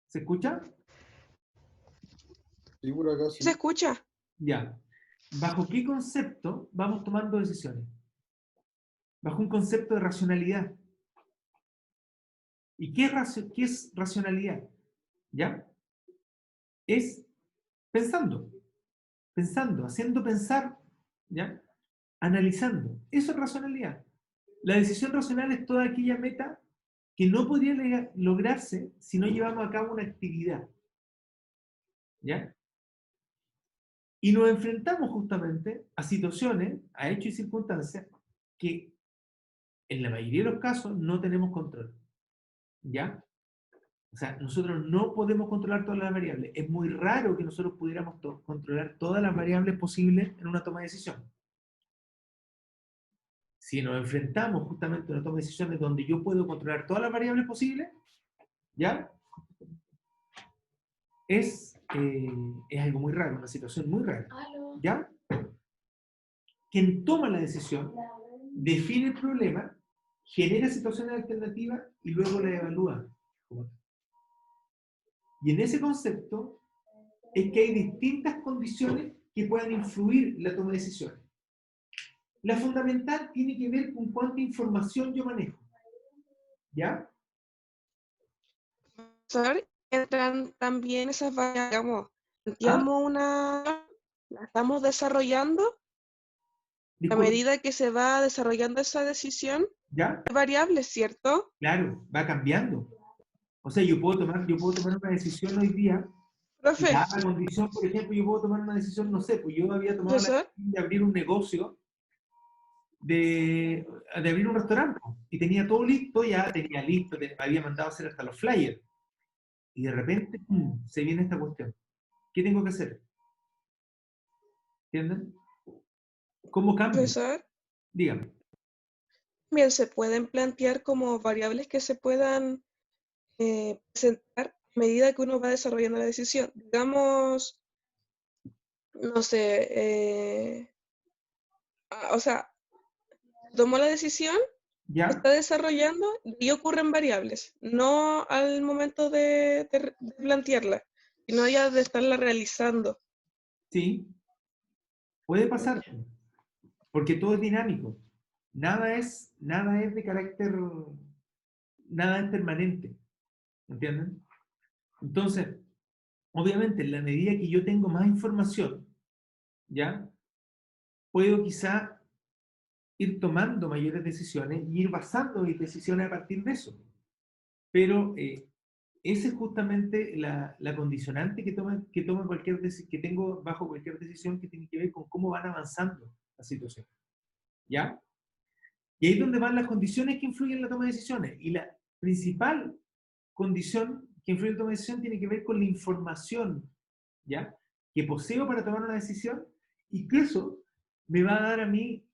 ¿Se escucha? Sí, por acá ¿Sí sí. se escucha? Ya. ¿Bajo qué concepto vamos tomando decisiones? Bajo un concepto de racionalidad. ¿Y qué es racionalidad? ¿Ya? Es pensando, haciendo pensar, ¿ya? Analizando. Eso es racionalidad. La decisión racional es toda aquella meta que no podría lograrse si no llevamos a cabo una actividad. ¿Ya? Y nos enfrentamos justamente a situaciones, a hechos y circunstancias que en la mayoría de los casos no tenemos control. ¿Ya? O sea, nosotros no podemos controlar todas las variables. Es muy raro que nosotros pudiéramos controlar todas las variables posibles en una toma de decisión. Si nos enfrentamos justamente a una toma de decisiones donde yo puedo controlar todas las variables posibles, ¿ya? Es algo muy raro, una situación muy rara. ¿Ya? Quien toma la decisión define el problema, genera situaciones alternativas y luego la evalúa. Y en ese concepto es que hay distintas condiciones que puedan influir en la toma de decisiones. La fundamental tiene que ver con cuánta información yo manejo. ¿Ya? Entran también esas variables, digamos, ¿Ah? planteamos la estamos desarrollando, a Disculpe, medida que se va desarrollando esa decisión, ¿ya? hay variables, ¿cierto? Claro, va cambiando. O sea, yo puedo tomar una decisión hoy día, y Profe, dada la condición, por ejemplo, yo puedo tomar una decisión, no sé, pues yo había tomado la profesor, decisión de abrir un negocio, de abrir un restaurante, y tenía todo listo, ya tenía listo, había mandado a hacer hasta los flyers, y de repente, ¡pum!, se viene esta cuestión. ¿Qué tengo que hacer? ¿Entienden? ¿Cómo cambio? profesor, Dígame. bien, se pueden plantear como variables que se puedan presentar a medida que uno va desarrollando la decisión. Digamos, no sé, o sea, tomó la decisión, ¿Ya? está desarrollando y ocurren variables, no al momento de plantearla, sino ya de estarla realizando. Sí, puede pasar, porque todo es dinámico. Nada es de carácter, nada es permanente, ¿entienden? Entonces, obviamente, en la medida que yo tengo más información, ¿ya? Puedo quizá ir tomando mayores decisiones y ir basando mis decisiones a partir de eso. Pero esa es justamente la condicionante que toma que tengo bajo cualquier decisión que tiene que ver con cómo van avanzando la situación. ¿Ya? Y ahí es donde van las condiciones que influyen en la toma de decisiones. Y la principal condición que influye en la toma de decisión tiene que ver con la información, ¿ya?, que poseo para tomar una decisión, y que eso me va a dar a mí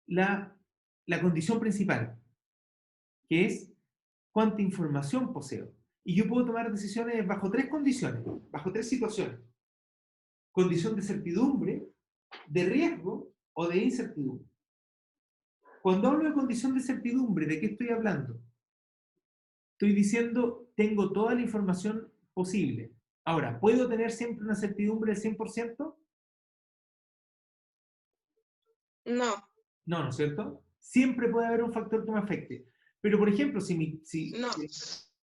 la, la condición principal, que es cuánta información poseo. Y yo puedo tomar decisiones bajo tres condiciones, bajo tres situaciones. Condición de certidumbre, de riesgo o de incertidumbre. Cuando hablo de condición de certidumbre, ¿de qué estoy hablando? Estoy diciendo, tengo toda la información posible. Ahora, ¿puedo tener siempre una certidumbre del 100%? No, No, ¿no es cierto? Siempre puede haber un factor que me afecte. Pero, por ejemplo, no, si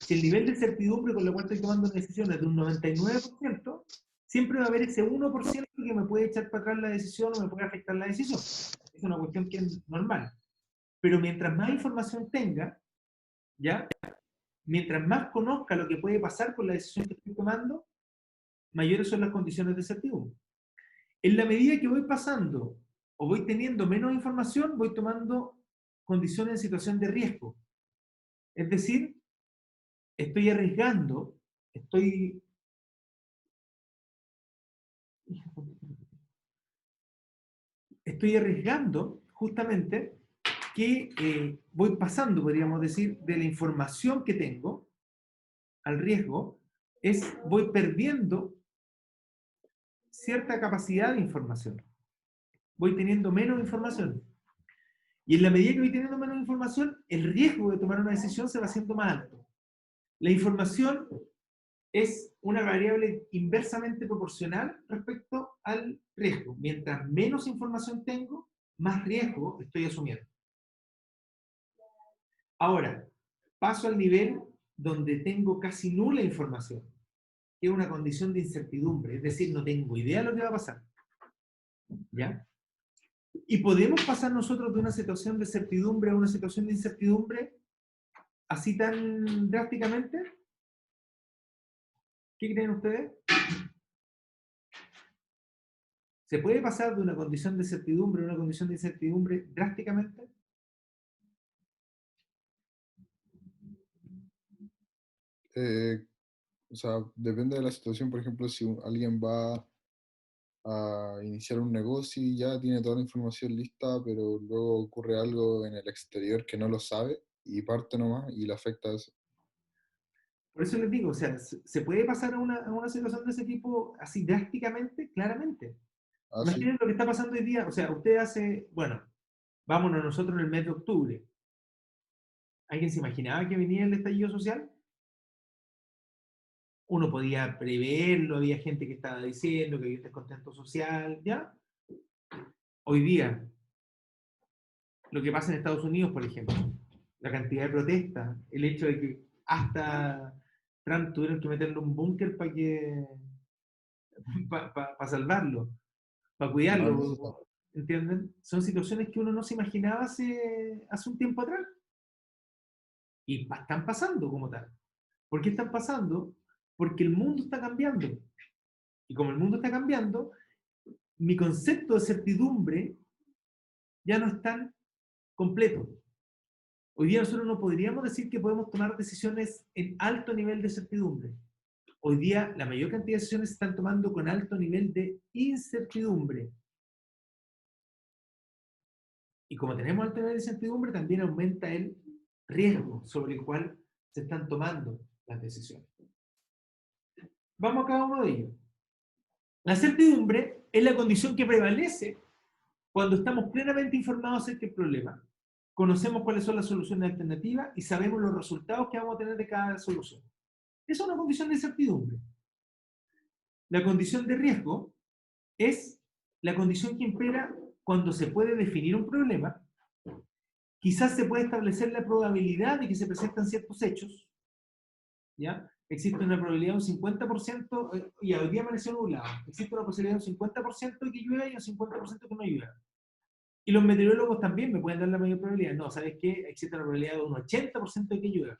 el nivel de certidumbre con el cual estoy tomando decisiones es de un 99%, siempre va a haber ese 1% que me puede echar para atrás la decisión o me puede afectar la decisión. Es una cuestión que es normal. Pero mientras más información tenga, ¿ya?, mientras más conozca lo que puede pasar con la decisión que estoy tomando, mayores son las condiciones de certidumbre. En la medida que voy pasando o voy teniendo menos información, voy tomando condiciones en situación de riesgo. Es decir, estoy arriesgando, estoy, estoy arriesgando justamente que voy pasando, podríamos decir, de la información que tengo al riesgo, voy perdiendo cierta capacidad de información. Voy teniendo menos información. Y en la medida que voy teniendo menos información, el riesgo de tomar una decisión se va haciendo más alto. La información es una variable inversamente proporcional respecto al riesgo. Mientras menos información tengo, más riesgo estoy asumiendo. Ahora, paso al nivel donde tengo casi nula información, que es una condición de incertidumbre, es decir, no tengo idea de lo que va a pasar. ¿Ya? ¿Y podemos pasar nosotros de una situación de certidumbre a una situación de incertidumbre así tan drásticamente? ¿Qué creen ustedes? ¿Se puede pasar de una condición de certidumbre a una condición de incertidumbre drásticamente? Eh, o sea, depende de la situación. Por ejemplo, si alguien va a iniciar un negocio y ya tiene toda la información lista, pero luego ocurre algo en el exterior que no lo sabe y parte nomás y le afecta a eso. Por eso les digo, o sea, ¿se puede pasar a una situación de ese tipo así drásticamente? Claramente. Ah, sí. Imaginen lo que está pasando hoy día. O sea, usted hace, bueno, vámonos nosotros en el mes de octubre. ¿Alguien se imaginaba que venía el estallido social? Uno podía preverlo, había gente que estaba diciendo que había un descontento social, ¿ya? Hoy día, lo que pasa en Estados Unidos, por ejemplo, la cantidad de protestas, el hecho de que hasta Trump tuvieron que meterle un búnker para salvarlo, para No, no, no. cuidarlo, ¿entienden? Son situaciones que uno no se imaginaba hace un tiempo atrás. Y están pasando como tal. ¿Por qué están pasando? Porque el mundo está cambiando. Y como el mundo está cambiando, mi concepto de certidumbre ya no es tan completo. Hoy día nosotros no podríamos decir que podemos tomar decisiones en alto nivel de certidumbre. Hoy día la mayor cantidad de decisiones se están tomando con alto nivel de incertidumbre. Y como tenemos alto nivel de incertidumbre, también aumenta el riesgo sobre el cual se están tomando las decisiones. Vamos a cada uno de ellos. La certidumbre es la condición que prevalece cuando estamos plenamente informados acerca del problema, conocemos cuáles son las soluciones alternativas y sabemos los resultados que vamos a tener de cada solución. Esa es una condición de certidumbre. La condición de riesgo es la condición que impera cuando se puede definir un problema, quizás se puede establecer la probabilidad de que se presentan ciertos hechos, ¿ya? Existe una probabilidad de un 50%, y hoy día amaneció nublado, existe una posibilidad de un 50% de que llueva y un 50% que no llueva. Y los meteorólogos también me pueden dar la mayor probabilidad. No, ¿sabes qué? Existe una probabilidad de un 80% de que llueva.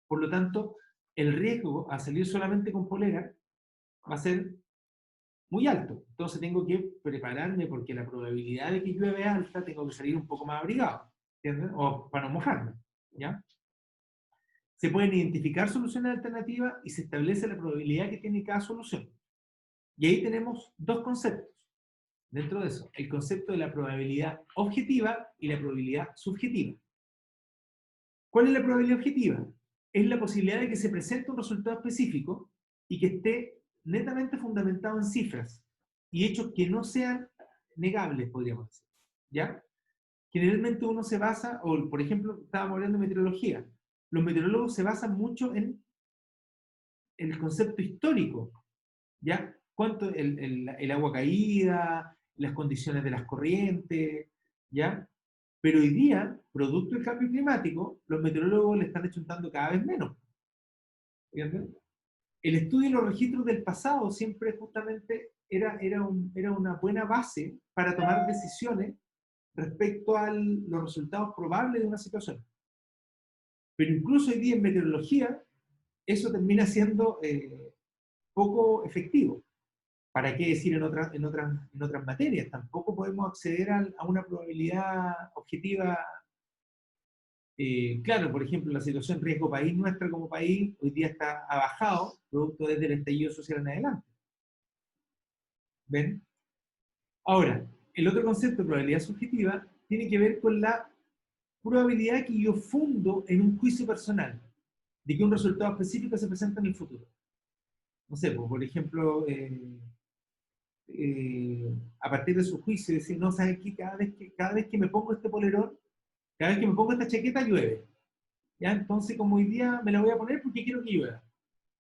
Por lo tanto, el riesgo a salir solamente con polera va a ser muy alto. Entonces tengo que prepararme porque la probabilidad de que llueve es alta, tengo que salir un poco más abrigado, ¿entiendes? O para no mojarme, ¿ya? Se pueden identificar soluciones alternativas y se establece la probabilidad que tiene cada solución. Y ahí tenemos dos conceptos. Dentro de eso, el concepto de la probabilidad objetiva y la probabilidad subjetiva. ¿Cuál es la probabilidad objetiva? Es la posibilidad de que se presente un resultado específico y que esté netamente fundamentado en cifras y hechos que no sean negables, podríamos decir. ¿Ya? Generalmente uno se basa, o por ejemplo, estábamos hablando de meteorología. Los meteorólogos se basan mucho en el concepto histórico, ¿ya? ¿Cuánto el agua caída, las condiciones de las corrientes, ¿ya? Pero hoy día, producto del cambio climático, los meteorólogos le están achuntando cada vez menos. ¿Entiendes? El estudio y los registros del pasado siempre justamente era una buena base para tomar decisiones respecto a los resultados probables de una situación. Pero incluso hoy día en meteorología, eso termina siendo poco efectivo. ¿Para qué decir en otras materias? Tampoco podemos acceder a una probabilidad objetiva. Claro, por ejemplo, la situación riesgo país nuestra como país hoy día ha bajado, producto desde el estallido social en adelante. ¿Ven? Ahora, el otro concepto de probabilidad subjetiva tiene que ver con la probabilidad que yo fundo en un juicio personal de que un resultado específico se presenta en el futuro. No sé, pues, por ejemplo, a partir de su juicio, decir, no, ¿sabes qué? Cada vez que me pongo este polerón, cada vez que me pongo esta chaqueta, llueve. ¿Ya? Entonces, como hoy día me la voy a poner porque quiero que llueva.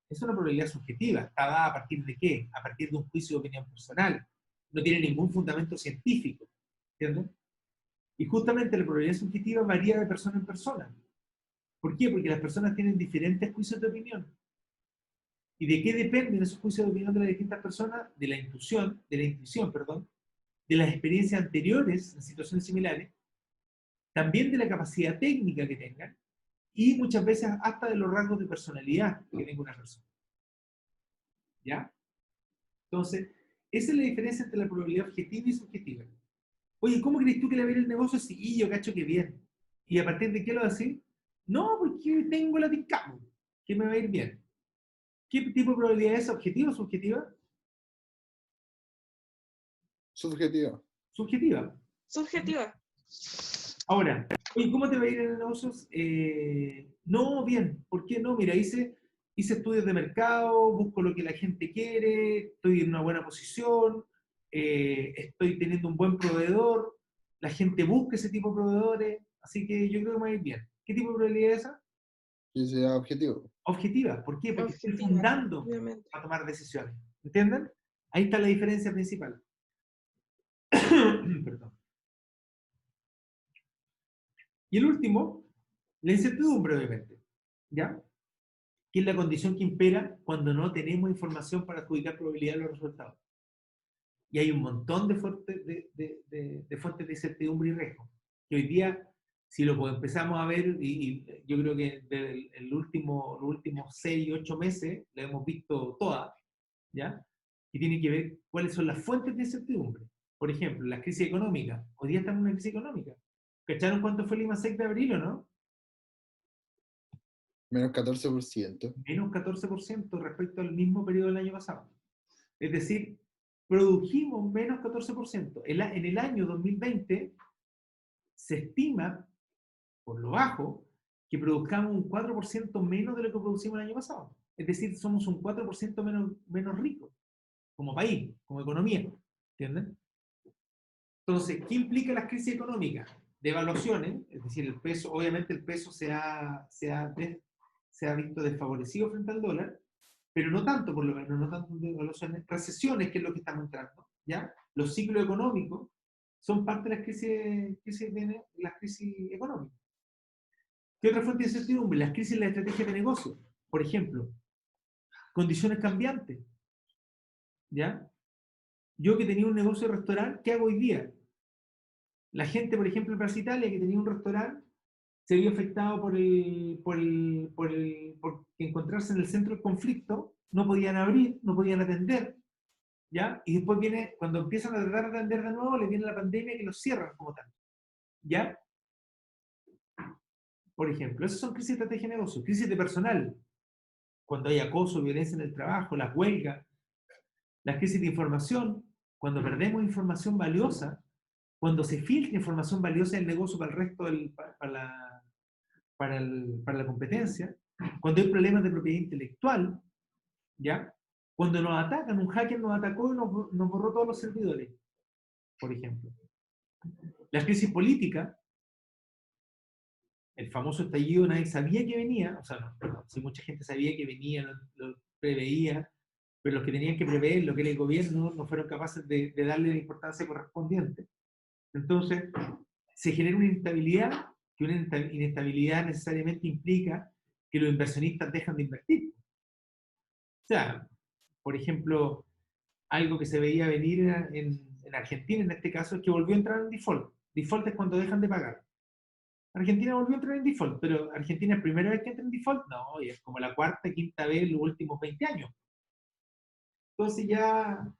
Es una probabilidad subjetiva. ¿Está dada a partir de qué? A partir de un juicio de opinión personal. No tiene ningún fundamento científico. ¿Entiendes? Y justamente la probabilidad subjetiva varía de persona en persona. ¿Por qué? Porque las personas tienen diferentes juicios de opinión. ¿Y de qué dependen esos juicios de opinión de las distintas personas? De la intuición, de las experiencias anteriores en situaciones similares, también de la capacidad técnica que tengan, y muchas veces hasta de los rasgos de personalidad que tenga una persona. ¿Ya? Entonces, esa es la diferencia entre la probabilidad objetiva y subjetiva. Oye, ¿cómo crees tú que le va a ir el negocio? Sí, yo cacho que bien. ¿Y a partir de qué lo decís? No, porque tengo la ticamo, que me va a ir bien. ¿Qué tipo de probabilidad es? ¿Objetiva o subjetiva? Subjetiva. Subjetiva. Subjetiva. Ahora, oye, ¿cómo te va a ir en los negocios? No, bien. ¿Por qué no? Mira, hice estudios de mercado, busco lo que la gente quiere, estoy en una buena posición, estoy teniendo un buen proveedor, la gente busca ese tipo de proveedores, así que yo creo que me va a ir bien. ¿Qué tipo de probabilidad es esa? Y sea objetivo. Objetiva. ¿Por qué? Porque estoy Objetiva, fundando obviamente. para tomar decisiones. ¿Entienden? Ahí está la diferencia principal. Perdón. Y el último, la incertidumbre, obviamente. ¿Ya? que es la condición que impera cuando no tenemos información para adjudicar probabilidad de los resultados. Y hay un montón de fuentes de fuentes de incertidumbre y riesgo, que hoy día, si lo empezamos a ver, y yo creo que desde los últimos 6, 8 meses, la hemos visto todas, ¿ya? Y tiene que ver cuáles son las fuentes de incertidumbre. Por ejemplo, la crisis económica. Hoy día estamos en una crisis económica. ¿Cacharon cuánto fue el IMASEC de abril o no? Menos 14%. Menos 14% respecto al mismo periodo del año pasado. Es decir, produjimos menos 14%. En el año 2020 se estima, por lo bajo, que produzcamos un 4% menos de lo que producimos el año pasado. Es decir, somos un 4% menos ricos, como país, como economía. ¿Entienden? Entonces, ¿qué implica las crisis económicas? Devaluaciones, es decir, el peso, obviamente el peso se ha visto desfavorecido frente al dólar, pero no tanto, por lo menos, no tanto devaluaciones, recesiones, que es lo que estamos entrando, ¿ya? Los ciclos económicos son parte de las crisis económicas. ¿Qué otra fuente de incertidumbre? Las crisis en la estrategia de negocio. Por ejemplo, condiciones cambiantes, ¿ya? Yo que tenía un negocio de restaurante, ¿qué hago hoy día? La gente, por ejemplo, en Plaza Italia, que tenía un restaurante, se vio afectado por encontrarse en el centro del conflicto, no podían abrir, no podían atender, ¿ya? Y después viene, cuando empiezan a tratar de atender de nuevo, les viene la pandemia que los cierran como tal, ¿ya? Por ejemplo, esas son crisis de estrategia de negocio, crisis de personal, cuando hay acoso, violencia en el trabajo, las huelgas, las crisis de información, cuando perdemos información valiosa, cuando se filtra información valiosa del negocio para el resto para la competencia, cuando hay problemas de propiedad intelectual, ¿ya? Cuando nos atacan, un hacker nos atacó y nos borró todos los servidores, por ejemplo. La crisis política, el famoso estallido, nadie sabía que venía, o sea, no, sí, mucha gente sabía que venía, lo preveía, pero los que tenían que prever, lo que era el gobierno, no fueron capaces de darle la importancia correspondiente. Entonces, se genera una inestabilidad, que una inestabilidad necesariamente implica que los inversionistas dejan de invertir. O sea, por ejemplo, algo que se veía venir en Argentina, en este caso, es que volvió a entrar en default. Default es cuando dejan de pagar. Argentina volvió a entrar en default, pero Argentina es la primera vez que entra en default, no, y es como la cuarta, quinta vez en los últimos 20 años. Entonces ya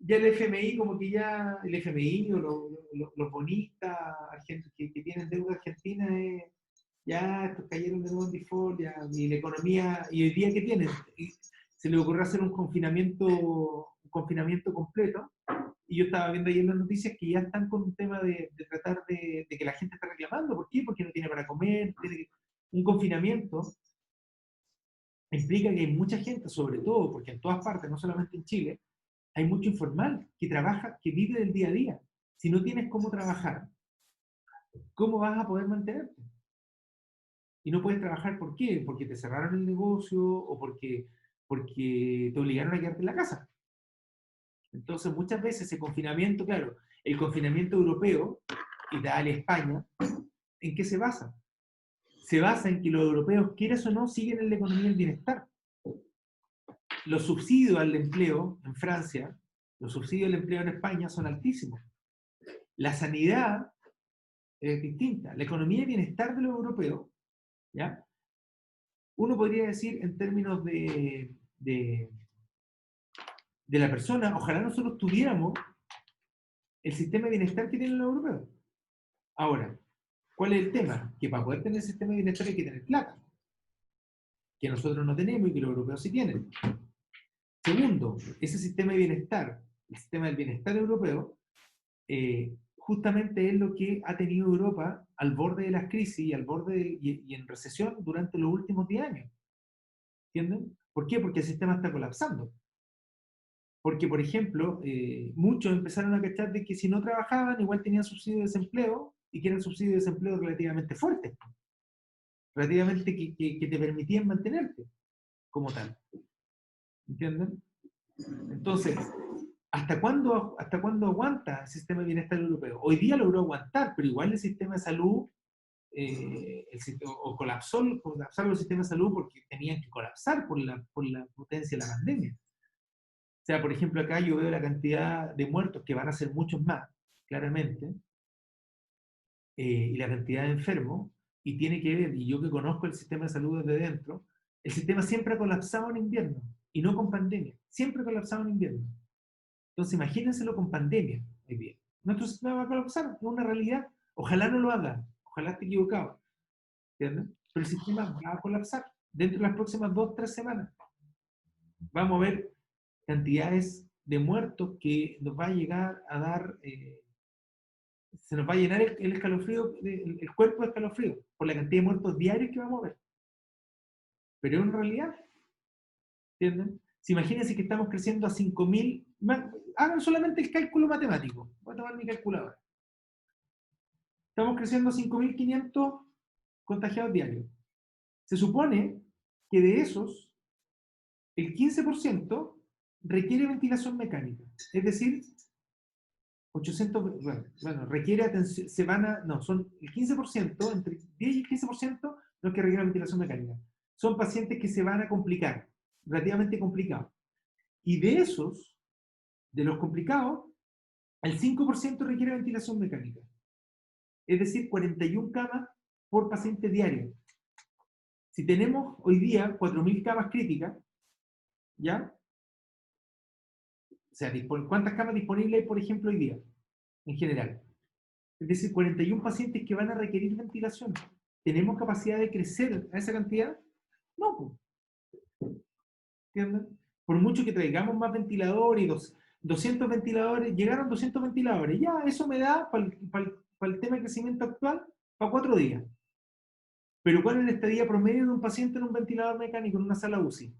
el FMI, como que ya, el FMI o los bonistas que tienen deuda argentina, ya estos cayeron de nuevo en default, ya, y la economía, y hoy día que tienen, se le ocurrió hacer un confinamiento completo, y yo estaba viendo ayer las noticias que ya están con un tema de tratar de que la gente está reclamando. ¿Por qué? Porque no tiene para comer, un confinamiento implica que hay mucha gente, sobre todo, porque en todas partes, no solamente en Chile, hay mucho informal que trabaja, que vive del día a día. Si no tienes cómo trabajar, ¿cómo vas a poder mantenerte? Y no puedes trabajar, ¿por qué? Porque te cerraron el negocio o porque te obligaron a quedarte en la casa. Entonces, muchas veces ese confinamiento, claro, el confinamiento europeo, Italia, España, ¿en qué se basa? Se basa en que los europeos, quieras o no, siguen en la economía del bienestar. Los subsidios al empleo en Francia, los subsidios al empleo en España son altísimos. La sanidad es distinta. La economía de bienestar de los europeos, ¿ya? Uno podría decir en términos de la persona, ojalá nosotros tuviéramos el sistema de bienestar que tienen los europeos. Ahora, ¿cuál es el tema? Que para poder tener el sistema de bienestar hay que tener plata, que nosotros no tenemos y que los europeos sí tienen. Segundo, ese sistema de bienestar, el sistema del bienestar europeo, justamente es lo que ha tenido Europa al borde de las crisis y en recesión durante los últimos 10 años. ¿Entienden? ¿Por qué? Porque el sistema está colapsando. Porque, por ejemplo, muchos empezaron a cachar de que si no trabajaban, igual tenían subsidio de desempleo, y que eran subsidios de desempleo relativamente fuertes, relativamente que te permitían mantenerte como tal. ¿Entienden? Entonces, ¿hasta cuándo aguanta el sistema de bienestar europeo? Hoy día logró aguantar, pero igual el sistema de salud colapsaron los sistemas de salud porque tenían que colapsar por la potencia de la pandemia. O sea, por ejemplo, acá yo veo la cantidad de muertos, que van a ser muchos más, claramente, y la cantidad de enfermos, y tiene que ver, y yo que conozco el sistema de salud desde dentro, el sistema siempre ha colapsado en invierno, y no con pandemia, siempre ha colapsado en invierno. Entonces imagínenselo con pandemia hoy día. Nuestro sistema va a colapsar, es una realidad. Ojalá no lo haga, ojalá esté equivocado. ¿Entienden? Pero el sistema va a colapsar dentro de las próximas 2-3 semanas. Vamos a ver cantidades de muertos que nos va a llegar a dar, se nos va a llenar el escalofrío, el cuerpo de escalofrío, por la cantidad de muertos diarios que vamos a ver. Pero es una realidad. ¿Entienden? Si imagínense que estamos creciendo a 5.000, hagan solamente el cálculo matemático. Voy a tomar mi calculadora. Estamos creciendo a 5.500 contagiados diarios. Se supone que de esos, el 15% requiere ventilación mecánica. Es decir, 800, bueno, requiere atención, son el 15%, entre 10 y el 15% los que requieren ventilación mecánica. Son pacientes que se van a complicar, relativamente complicados. Y de esos, de los complicados, el 5% requiere ventilación mecánica. Es decir, 41 camas por paciente diario. Si tenemos hoy día 4.000 camas críticas, ¿ya? O sea, ¿cuántas camas disponibles hay, por ejemplo, hoy día? En general. Es decir, 41 pacientes que van a requerir ventilación. ¿Tenemos capacidad de crecer a esa cantidad? No. ¿Entienden? Por mucho que traigamos más ventiladores y 200 ventiladores, llegaron 200 ventiladores. Ya, eso me da, para el tema de crecimiento actual, para 4 días. Pero ¿cuál es la estadía promedio de un paciente en un ventilador mecánico en una sala UCI?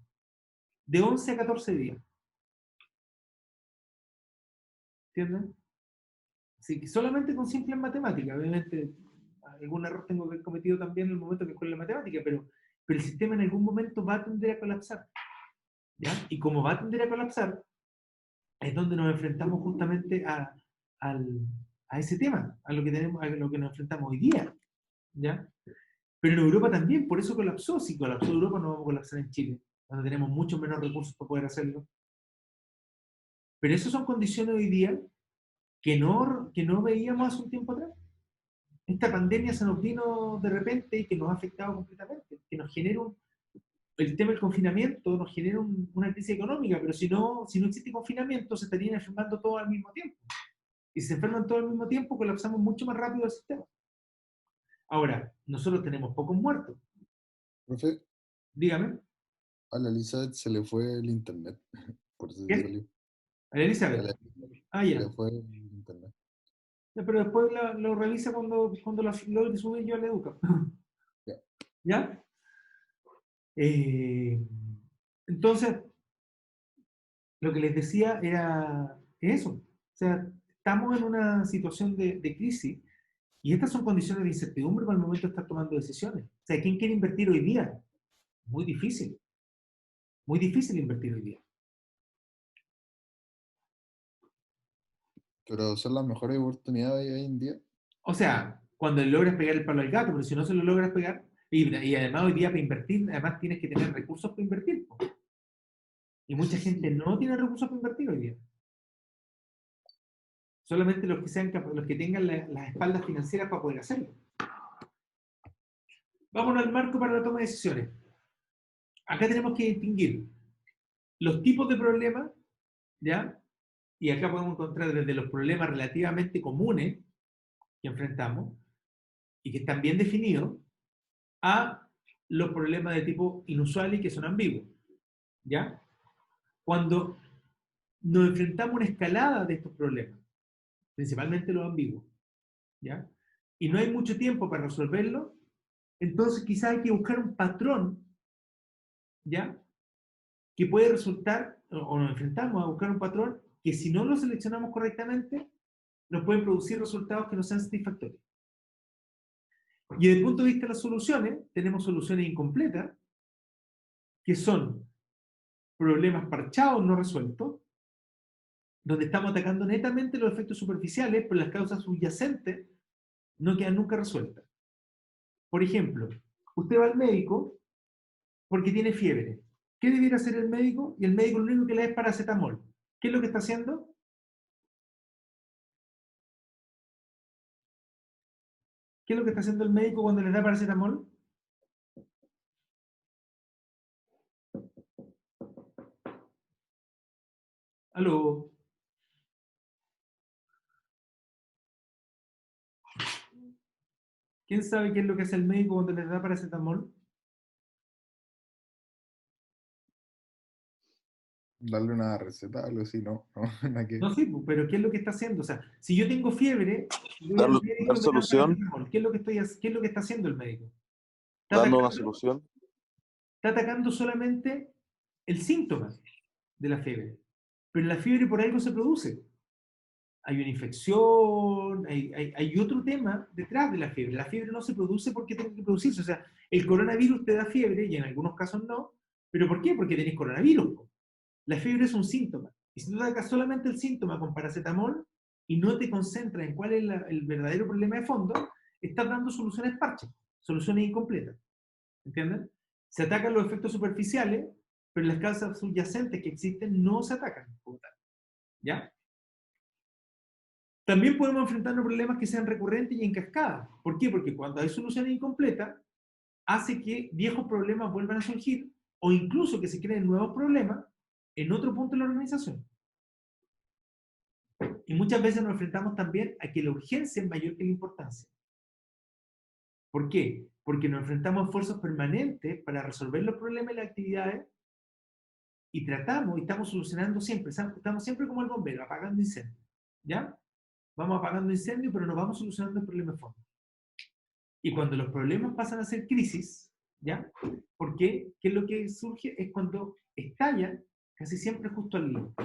De 11 a 14 días. ¿Entienden? Así que solamente con simples matemáticas, obviamente algún error tengo que haber cometido también en el momento que escogí la matemática, pero el sistema en algún momento va a tender a colapsar. ¿Ya? Y como va a tender a colapsar, es donde nos enfrentamos justamente a ese tema, a lo que nos enfrentamos hoy día. ¿Ya? Pero en Europa también, por eso colapsó. Si colapsó Europa, no vamos a colapsar en Chile, donde tenemos muchos menos recursos para poder hacerlo. Pero esas son condiciones hoy día que no veíamos hace un tiempo atrás. Esta pandemia se nos vino de repente y que nos ha afectado completamente, que nos genera el tema del confinamiento nos genera una crisis económica, pero si no existe confinamiento, se estarían enfermando todos al mismo tiempo. Y si se enferman todos al mismo tiempo, colapsamos mucho más rápido el sistema. Ahora, nosotros tenemos pocos muertos. Profe, Dígame. a la Elizabeth se le fue el internet. Por eso se ¿Qué? salió. A la Elizabeth. Se Ya. le fue el internet. Ya, pero después lo revisa cuando lo subí yo a la Educa. Ya. ¿Ya? Entonces, lo que les decía era eso. O sea, estamos en una situación de crisis y estas son condiciones de incertidumbre para el momento de estar tomando decisiones. O sea, ¿quién quiere invertir hoy día? Muy difícil. Muy difícil invertir hoy día. Pero son las mejores oportunidades hoy en día. O sea, cuando logras pegar el palo al gato, pero si no se lo logras pegar, y además hoy día para invertir, además tienes que tener recursos para invertir. Y mucha gente no tiene recursos para invertir hoy día. Solamente los que tengan las espaldas financieras para poder hacerlo. Vámonos al marco para la toma de decisiones. Acá tenemos que distinguir los tipos de problemas, ¿ya? Y acá podemos encontrar desde los problemas relativamente comunes que enfrentamos y que están bien definidos, a los problemas de tipo inusual y que son ambiguos, ¿ya? Cuando nos enfrentamos a una escalada de estos problemas, principalmente los ambiguos, ¿ya? Y no hay mucho tiempo para resolverlo, entonces quizás hay que buscar un patrón, ¿ya? Que puede resultar, o nos enfrentamos a buscar un patrón que si no lo seleccionamos correctamente, nos pueden producir resultados que no sean satisfactorios. Y desde el punto de vista de las soluciones, tenemos soluciones incompletas, que son problemas parchados no resueltos, donde estamos atacando netamente los efectos superficiales, pero las causas subyacentes no quedan nunca resueltas. Por ejemplo, usted va al médico porque tiene fiebre. ¿Qué debiera hacer el médico? Y el médico lo único que le da es paracetamol. ¿Qué es lo que está haciendo? ¿Qué es lo que está haciendo el médico cuando le da paracetamol? ¿Aló? ¿Quién sabe qué es lo que hace el médico cuando le da paracetamol? Darle una receta, algo así, no, no, nada que... No sé, pues, pero ¿qué es lo que está haciendo? O sea, si yo tengo fiebre, y voy Dar, al médico dar y me dan solución, paracetamol, ¿qué es lo que está haciendo el médico? Está dando una atacando, solución. está atacando solamente el síntoma de la fiebre. Pero la fiebre por algo se produce. Hay una infección, hay otro tema detrás de la fiebre. La fiebre no se produce porque tiene que producirse. O sea, el coronavirus te da fiebre, y en algunos casos no. ¿Pero por qué? Porque tenés coronavirus. La fiebre es un síntoma. Y si tú atacas solamente el síntoma con paracetamol y no te concentras en cuál es el verdadero problema de fondo, estás dando soluciones parches, soluciones incompletas. ¿Entienden? Se atacan los efectos superficiales, pero las causas subyacentes que existen no se atacan como tal. ¿Ya? También podemos enfrentarnos a problemas que sean recurrentes y en cascada. ¿Por qué? Porque cuando hay soluciones incompletas, hace que viejos problemas vuelvan a surgir o incluso que se creen nuevos problemas en otro punto de la organización. Y muchas veces nos enfrentamos también a que la urgencia es mayor que la importancia. ¿Por qué? Porque nos enfrentamos a esfuerzos permanentes para resolver los problemas y las actividades y tratamos y estamos solucionando siempre, estamos siempre como el bombero, apagando incendios. ¿Ya? Vamos apagando incendios, pero no vamos solucionando el problema de fondo. Y cuando los problemas pasan a ser crisis, ¿ya? ¿Por qué? ¿Qué es lo que surge? Es cuando estallan casi siempre justo al límite.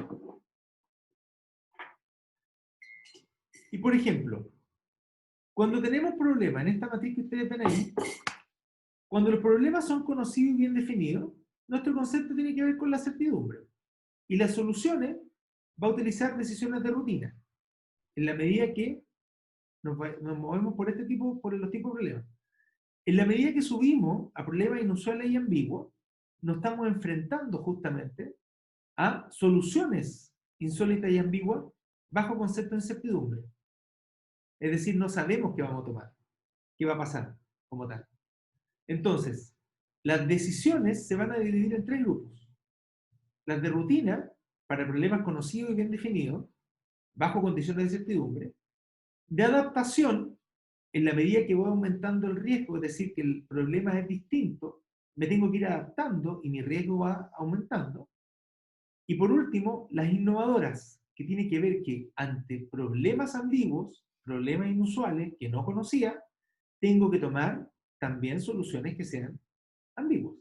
Y por ejemplo, cuando tenemos problemas en esta matriz que ustedes ven ahí, cuando los problemas son conocidos y bien definidos, nuestro concepto tiene que ver con la certidumbre. Y las soluciones va a utilizar decisiones de rutina, en la medida que nos movemos por por los tipos de problemas. En la medida que subimos a problemas inusuales y ambiguos, nos estamos enfrentando justamente a soluciones insólitas y ambiguas bajo concepto de incertidumbre. Es decir, no sabemos qué vamos a tomar, qué va a pasar como tal. Entonces, las decisiones se van a dividir en tres grupos. Las de rutina, para problemas conocidos y bien definidos, bajo condiciones de incertidumbre. De adaptación, en la medida que voy aumentando el riesgo, es decir, que el problema es distinto, me tengo que ir adaptando y mi riesgo va aumentando. Y por último, las innovadoras, que tiene que ver que ante problemas ambiguos, problemas inusuales que no conocía, tengo que tomar también soluciones que sean ambiguas,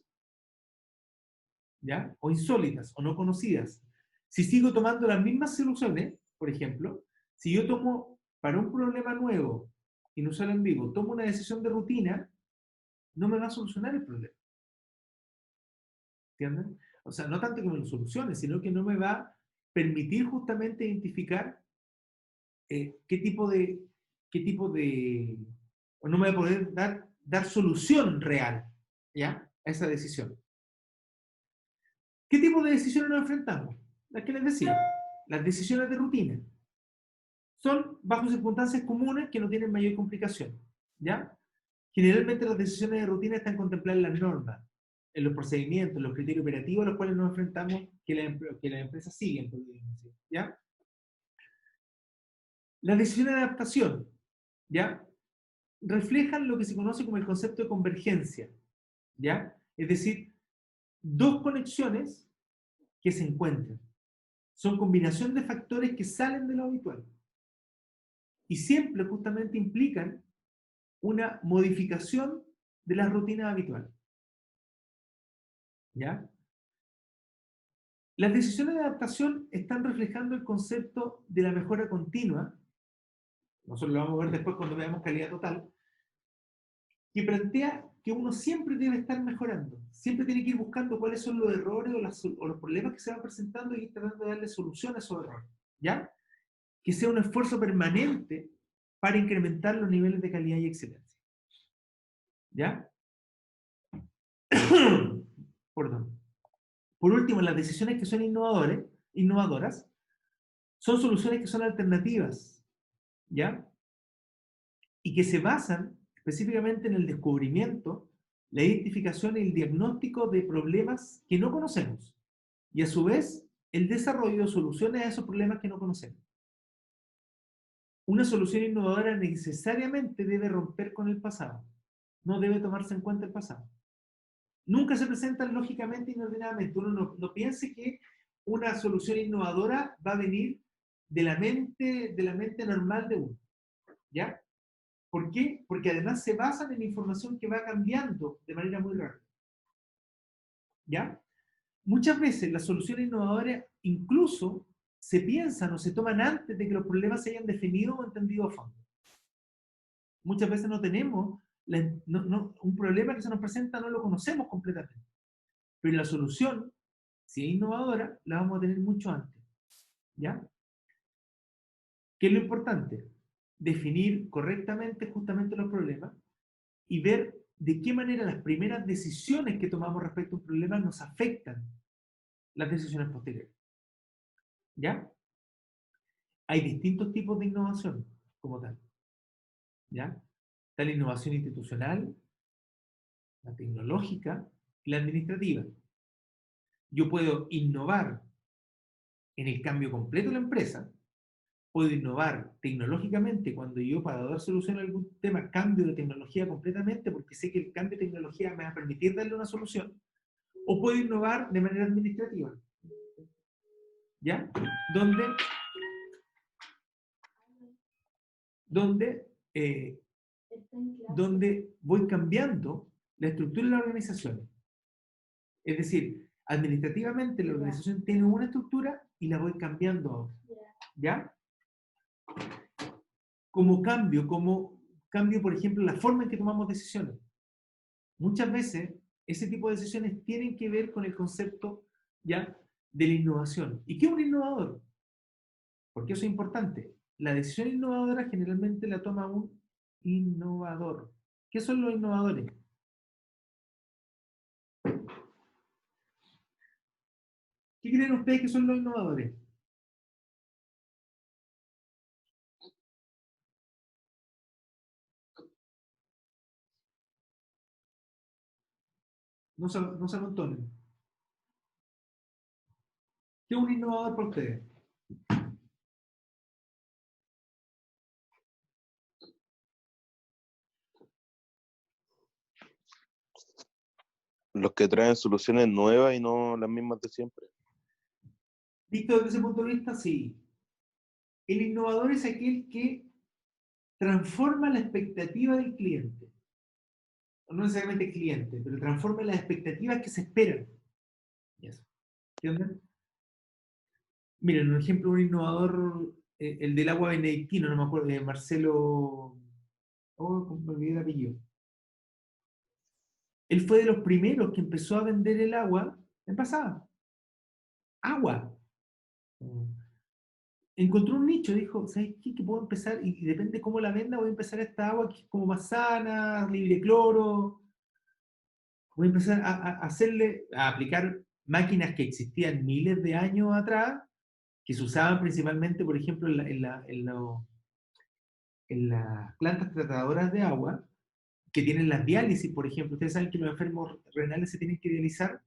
¿ya? O insólitas, o no conocidas. Si sigo tomando las mismas soluciones, por ejemplo, si yo tomo para un problema nuevo, inusual, ambiguo, tomo una decisión de rutina, no me va a solucionar el problema. ¿Entienden? O sea, no tanto que me lo solucione, sino que no me va a permitir justamente identificar qué tipo de, o no me va a poder dar solución real, ¿ya? A esa decisión. ¿Qué tipo de decisiones nos enfrentamos? Las que les decía, las decisiones de rutina. Son bajo circunstancias comunes que no tienen mayor complicación, ¿ya? Generalmente las decisiones de rutina están contempladas en las normas, en los procedimientos, en los criterios operativos a los cuales nos enfrentamos que las empresas siguen, ¿ya? Las decisiones de adaptación, ¿ya? Reflejan lo que se conoce como el concepto de convergencia, ¿ya? Es decir, dos conexiones que se encuentran. Son combinación de factores que salen de lo habitual. Y siempre justamente implican una modificación de la rutina habitual. ¿Ya? Las decisiones de adaptación están reflejando el concepto de la mejora continua, nosotros lo vamos a ver después cuando veamos calidad total, que plantea que uno siempre debe estar mejorando, siempre tiene que ir buscando cuáles son los errores o los problemas que se van presentando y ir tratando de darle solución a esos errores. ¿Ya? Que sea un esfuerzo permanente para incrementar los niveles de calidad y excelencia. ¿Ya? Perdón. Por último, las decisiones que son innovadoras son soluciones que son alternativas, ¿ya? Y que se basan específicamente en el descubrimiento, la identificación y el diagnóstico de problemas que no conocemos, y a su vez el desarrollo de soluciones a esos problemas que no conocemos. Una solución innovadora necesariamente debe romper con el pasado, no debe tomarse en cuenta el pasado. Nunca se presentan lógicamente y ordenadamente. Uno no piense que una solución innovadora va a venir de la mente normal de uno, ¿ya? ¿Por qué? Porque además se basan en información que va cambiando de manera muy rápida, ¿ya? Muchas veces las soluciones innovadoras incluso se piensan o se toman antes de que los problemas se hayan definido o entendido a fondo. Muchas veces no tenemos un problema que se nos presenta, no lo conocemos completamente. Pero la solución, si es innovadora, la vamos a tener mucho antes, ¿ya? ¿Qué es lo importante? Definir correctamente justamente los problemas y ver de qué manera las primeras decisiones que tomamos respecto a un problema nos afectan las decisiones posteriores, ¿ya? Hay distintos tipos de innovación como tal, ¿ya? Está la innovación institucional, la tecnológica y la administrativa. Yo puedo innovar en el cambio completo de la empresa, puedo innovar tecnológicamente cuando yo para dar solución a algún tema cambio de tecnología completamente porque sé que el cambio de tecnología me va a permitir darle una solución, o puedo innovar de manera administrativa, ¿ya? Donde voy cambiando la estructura de la organización. Es decir, administrativamente la organización tiene una estructura y la voy cambiando a otra, ¿ya? Como cambio, por ejemplo, la forma en que tomamos decisiones. Muchas veces ese tipo de decisiones tienen que ver con el concepto, ¿ya?, de la innovación. ¿Y qué es un innovador? Porque eso es importante. La decisión innovadora generalmente la toma un innovador. ¿Qué son los innovadores? ¿Qué creen ustedes que son los innovadores? No se amontonen. ¿Qué es un innovador para ustedes? Los que traen soluciones nuevas y no las mismas de siempre. Visto desde ese punto de vista, sí. El innovador es aquel que transforma la expectativa del cliente. No necesariamente el cliente, pero transforma las expectativas que se esperan. ¿Entienden? Miren, un ejemplo, un innovador, el del agua benedictino, no me acuerdo, de Marcelo, me olvidé el apellido. Él fue de los primeros que empezó a vender el agua envasada. Agua. Encontró un nicho, dijo, ¿sabes qué? Que puedo empezar, y depende cómo la venda, voy a empezar esta agua que es como más sana, libre de cloro. Voy a empezar a aplicar máquinas que existían miles de años atrás, que se usaban principalmente, por ejemplo, en las plantas tratadoras de agua, que tienen las diálisis, por ejemplo. Ustedes saben que los enfermos renales se tienen que dializar,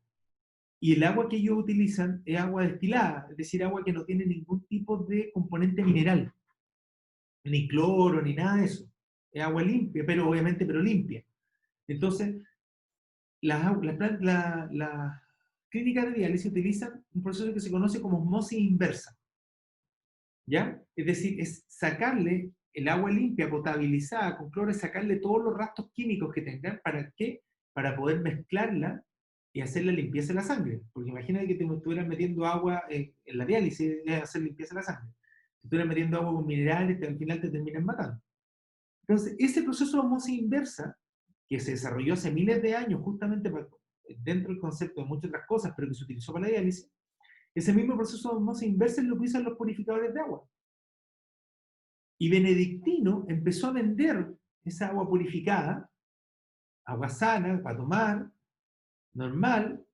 y el agua que ellos utilizan es agua destilada, es decir, agua que no tiene ningún tipo de componente mineral, ni cloro, ni nada de eso. Es agua limpia, pero obviamente, pero limpia. Entonces, las clínicas de diálisis utilizan un proceso que se conoce como osmosis inversa, ¿ya? Es decir, es sacarle el agua limpia, potabilizada, con cloro, es sacarle todos los rastros químicos que tengan. ¿Para qué? Para poder mezclarla y hacer la limpieza de la sangre. Porque imagínate que te estuvieran metiendo agua en la diálisis, es hacer limpieza de la sangre. Si estuvieran metiendo agua con minerales, al final te terminan matando. Entonces, ese proceso de osmosis inversa, que se desarrolló hace miles de años, justamente dentro del concepto de muchas otras cosas, pero que se utilizó para la diálisis, ese mismo proceso de osmosis inversa es lo que usan los purificadores de agua. Y Benedictino empezó a vender esa agua purificada agua sana, para tomar, normal,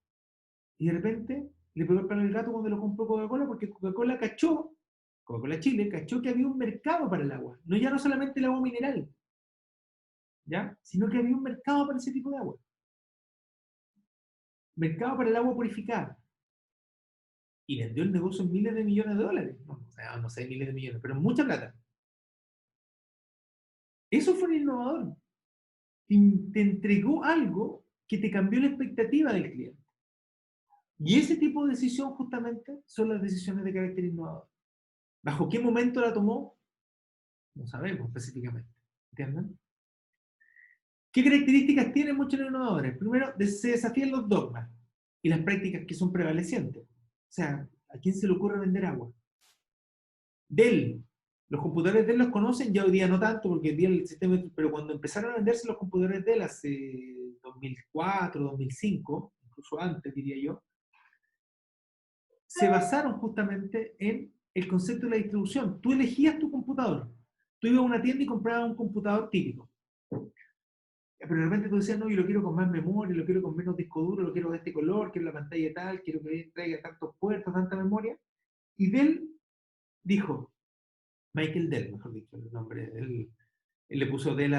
y de repente le pegó el palo al gato cuando lo compró Coca-Cola, porque Coca-Cola cachó, Coca-Cola Chile cachó que había un mercado para el agua, no solamente el agua mineral, ¿ya? Sino que había un mercado para ese tipo de agua. Mercado para el agua purificada. Y vendió el negocio en miles de millones de dólares. No sé, miles de millones, pero mucha plata. Eso fue un innovador. Te entregó algo que te cambió la expectativa del cliente. Y ese tipo de decisión justamente son las decisiones de carácter innovador. ¿Bajo qué momento la tomó? No sabemos específicamente. ¿Entienden? ¿Qué características tienen muchos innovadores? Primero, se desafían los dogmas y las prácticas que son prevalecientes. O sea, ¿a quién se le ocurre vender agua? Dell. Los computadores Dell los conocen, ya hoy día no tanto, porque hoy día el sistema, pero cuando empezaron a venderse los computadores Dell hace 2004, 2005, incluso antes diría yo, se basaron justamente en el concepto de la distribución. Tú elegías tu computador. Tú ibas a una tienda y comprabas un computador típico. Pero de repente tú decías, no, yo lo quiero con más memoria, lo quiero con menos disco duro, lo quiero de este color, quiero la pantalla tal, quiero que traiga tantos puertos, tanta memoria. Y Dell dijo, Michael Dell, mejor dicho, el nombre, él le puso Dell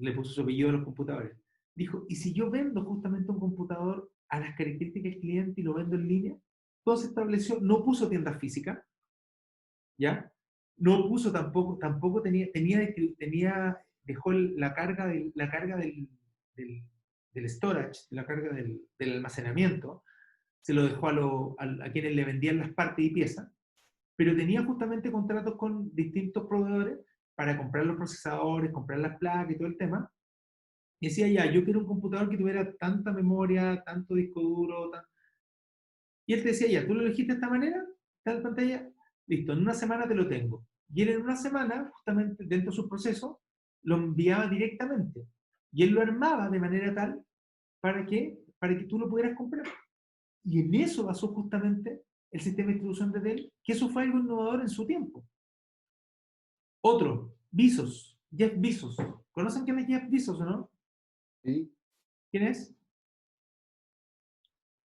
le puso su apellido a los computadores. Dijo, ¿y si yo vendo justamente un computador a las características del cliente y lo vendo en línea? Todo se estableció, no puso tiendas físicas, ¿ya? No puso tampoco dejó la carga del storage, la carga del almacenamiento, se lo dejó a quienes le vendían las partes y piezas, pero tenía justamente contratos con distintos proveedores para comprar los procesadores, comprar las placas y todo el tema. Y decía, ya, yo quiero un computador que tuviera tanta memoria, tanto disco duro, y él te decía, ya, tú lo elegiste de esta manera, tal pantalla, listo, en una semana te lo tengo. Y él en una semana, justamente dentro de su proceso, lo enviaba directamente. Y él lo armaba de manera tal para que tú lo pudieras comprar. Y en eso basó justamente el sistema de distribución de Dell, que eso fue algo innovador en su tiempo. Otro, Bezos, Jeff Bezos. ¿Conocen quién es Jeff Bezos o no? Sí, ¿Quién es?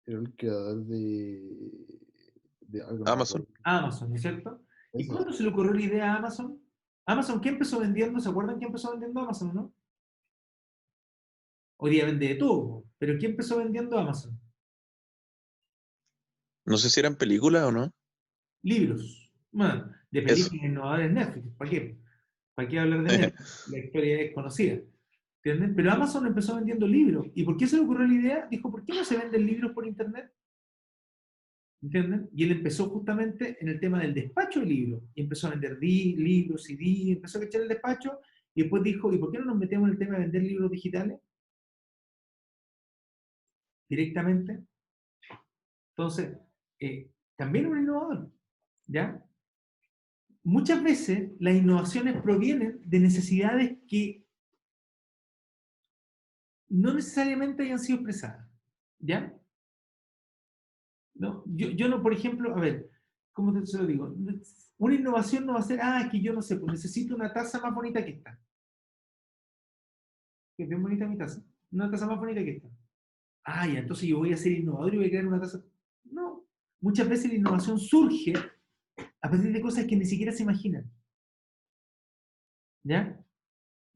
era el creador de algo, no me Amazon. acuerdo. Amazon, ¿no es cierto? ¿Y Eso cuándo sí. se le ocurrió la idea a Amazon? Amazon, ¿qué empezó vendiendo? ¿Se acuerdan qué empezó vendiendo Amazon, no? Hoy día vende de todo, pero ¿qué empezó vendiendo Amazon? No sé si eran películas o no. Libros. Bueno, de Eso. películas innovadoras Netflix, ¿para qué? ¿Para qué hablar de Netflix? La historia es conocida. ¿Entienden? Pero Amazon empezó vendiendo libros. ¿Y por qué se le ocurrió la idea? Dijo, ¿por qué no se venden libros por internet? ¿Entienden? Y él empezó justamente en el tema del despacho de libros. Y empezó a vender libros, CD, empezó a echar el despacho. Y después dijo, ¿y por qué no nos metemos en el tema de vender libros digitales directamente? Entonces, también un innovador, ¿ya? Muchas veces las innovaciones provienen de necesidades que no necesariamente hayan sido expresadas, ¿ya? ¿No? Yo no, por ejemplo, a ver, ¿cómo te se lo digo? Una innovación no va a ser, es que yo no sé, pues necesito una taza más bonita que esta. Que es bien bonita mi taza. Una taza más bonita que esta. Ya, entonces yo voy a ser innovador y voy a crear una taza. No. Muchas veces la innovación surge a partir de cosas que ni siquiera se imaginan. ¿Ya?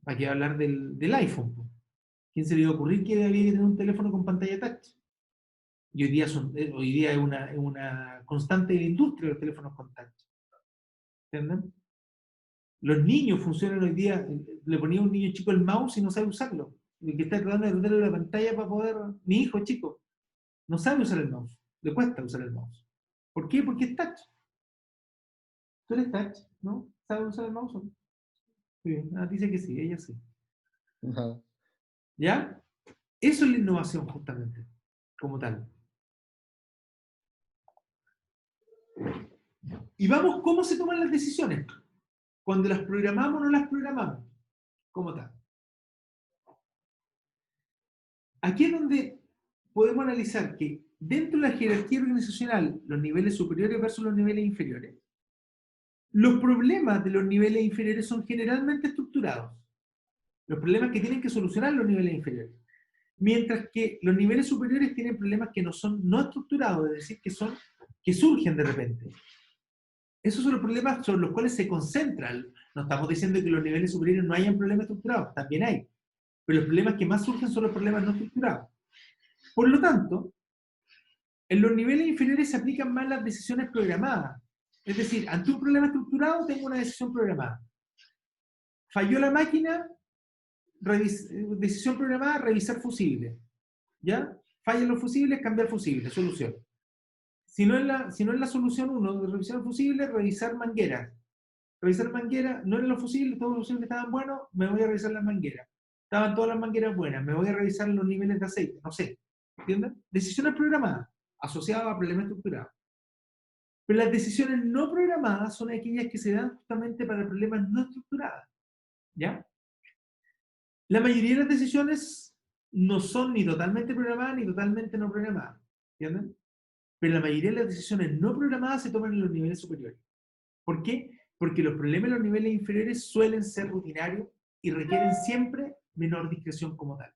¿Para qué hablar del iPhone? ¿Quién se le iba a ocurrir que había que tener un teléfono con pantalla touch? Y hoy día es una constante de la industria los teléfonos con touch. ¿Entienden? Los niños funcionan hoy día, le ponía a un niño chico el mouse y no sabe usarlo. El que está tratando de meterle la pantalla para poder. Mi hijo chico no sabe usar el mouse, le cuesta usar el mouse. ¿Por qué? Porque es touch. ¿Tú eres touch? ¿No? ¿Sabes usar el mouse? Sí, dice que sí, ella sí. Ajá. ¿Ya? Eso es la innovación justamente, como tal. Y vamos, ¿cómo se toman las decisiones? Cuando las programamos o no las programamos, como tal. Aquí es donde podemos analizar que dentro de la jerarquía organizacional, los niveles superiores versus los niveles inferiores, los problemas de los niveles inferiores son generalmente estructurados. Los problemas que tienen que solucionar los niveles inferiores. Mientras que los niveles superiores tienen problemas que no son no estructurados, es decir, que surgen de repente. Esos son los problemas sobre los cuales se concentran. No estamos diciendo que en los niveles superiores no hayan problemas estructurados, también hay. Pero los problemas que más surgen son los problemas no estructurados. Por lo tanto, en los niveles inferiores se aplican más las decisiones programadas. Es decir, ante un problema estructurado tengo una decisión programada. Falló la máquina, decisión programada, revisar fusibles. ¿Ya? Fallan los fusibles, cambiar fusibles, solución. Si no es la solución 1 de revisar fusibles, revisar mangueras. Revisar mangueras, no eran los fusibles, todos los fusibles estaban buenos, me voy a revisar las mangueras. Estaban todas las mangueras buenas, me voy a revisar los niveles de aceite, no sé. ¿Entienden? Decisiones programadas, asociadas a problemas estructurados. Pero las decisiones no programadas son aquellas que se dan justamente para problemas no estructurados. ¿Ya? La mayoría de las decisiones no son ni totalmente programadas ni totalmente no programadas. ¿Entienden? Pero la mayoría de las decisiones no programadas se toman en los niveles superiores. ¿Por qué? Porque los problemas en los niveles inferiores suelen ser rutinarios y requieren siempre menor discreción como tal.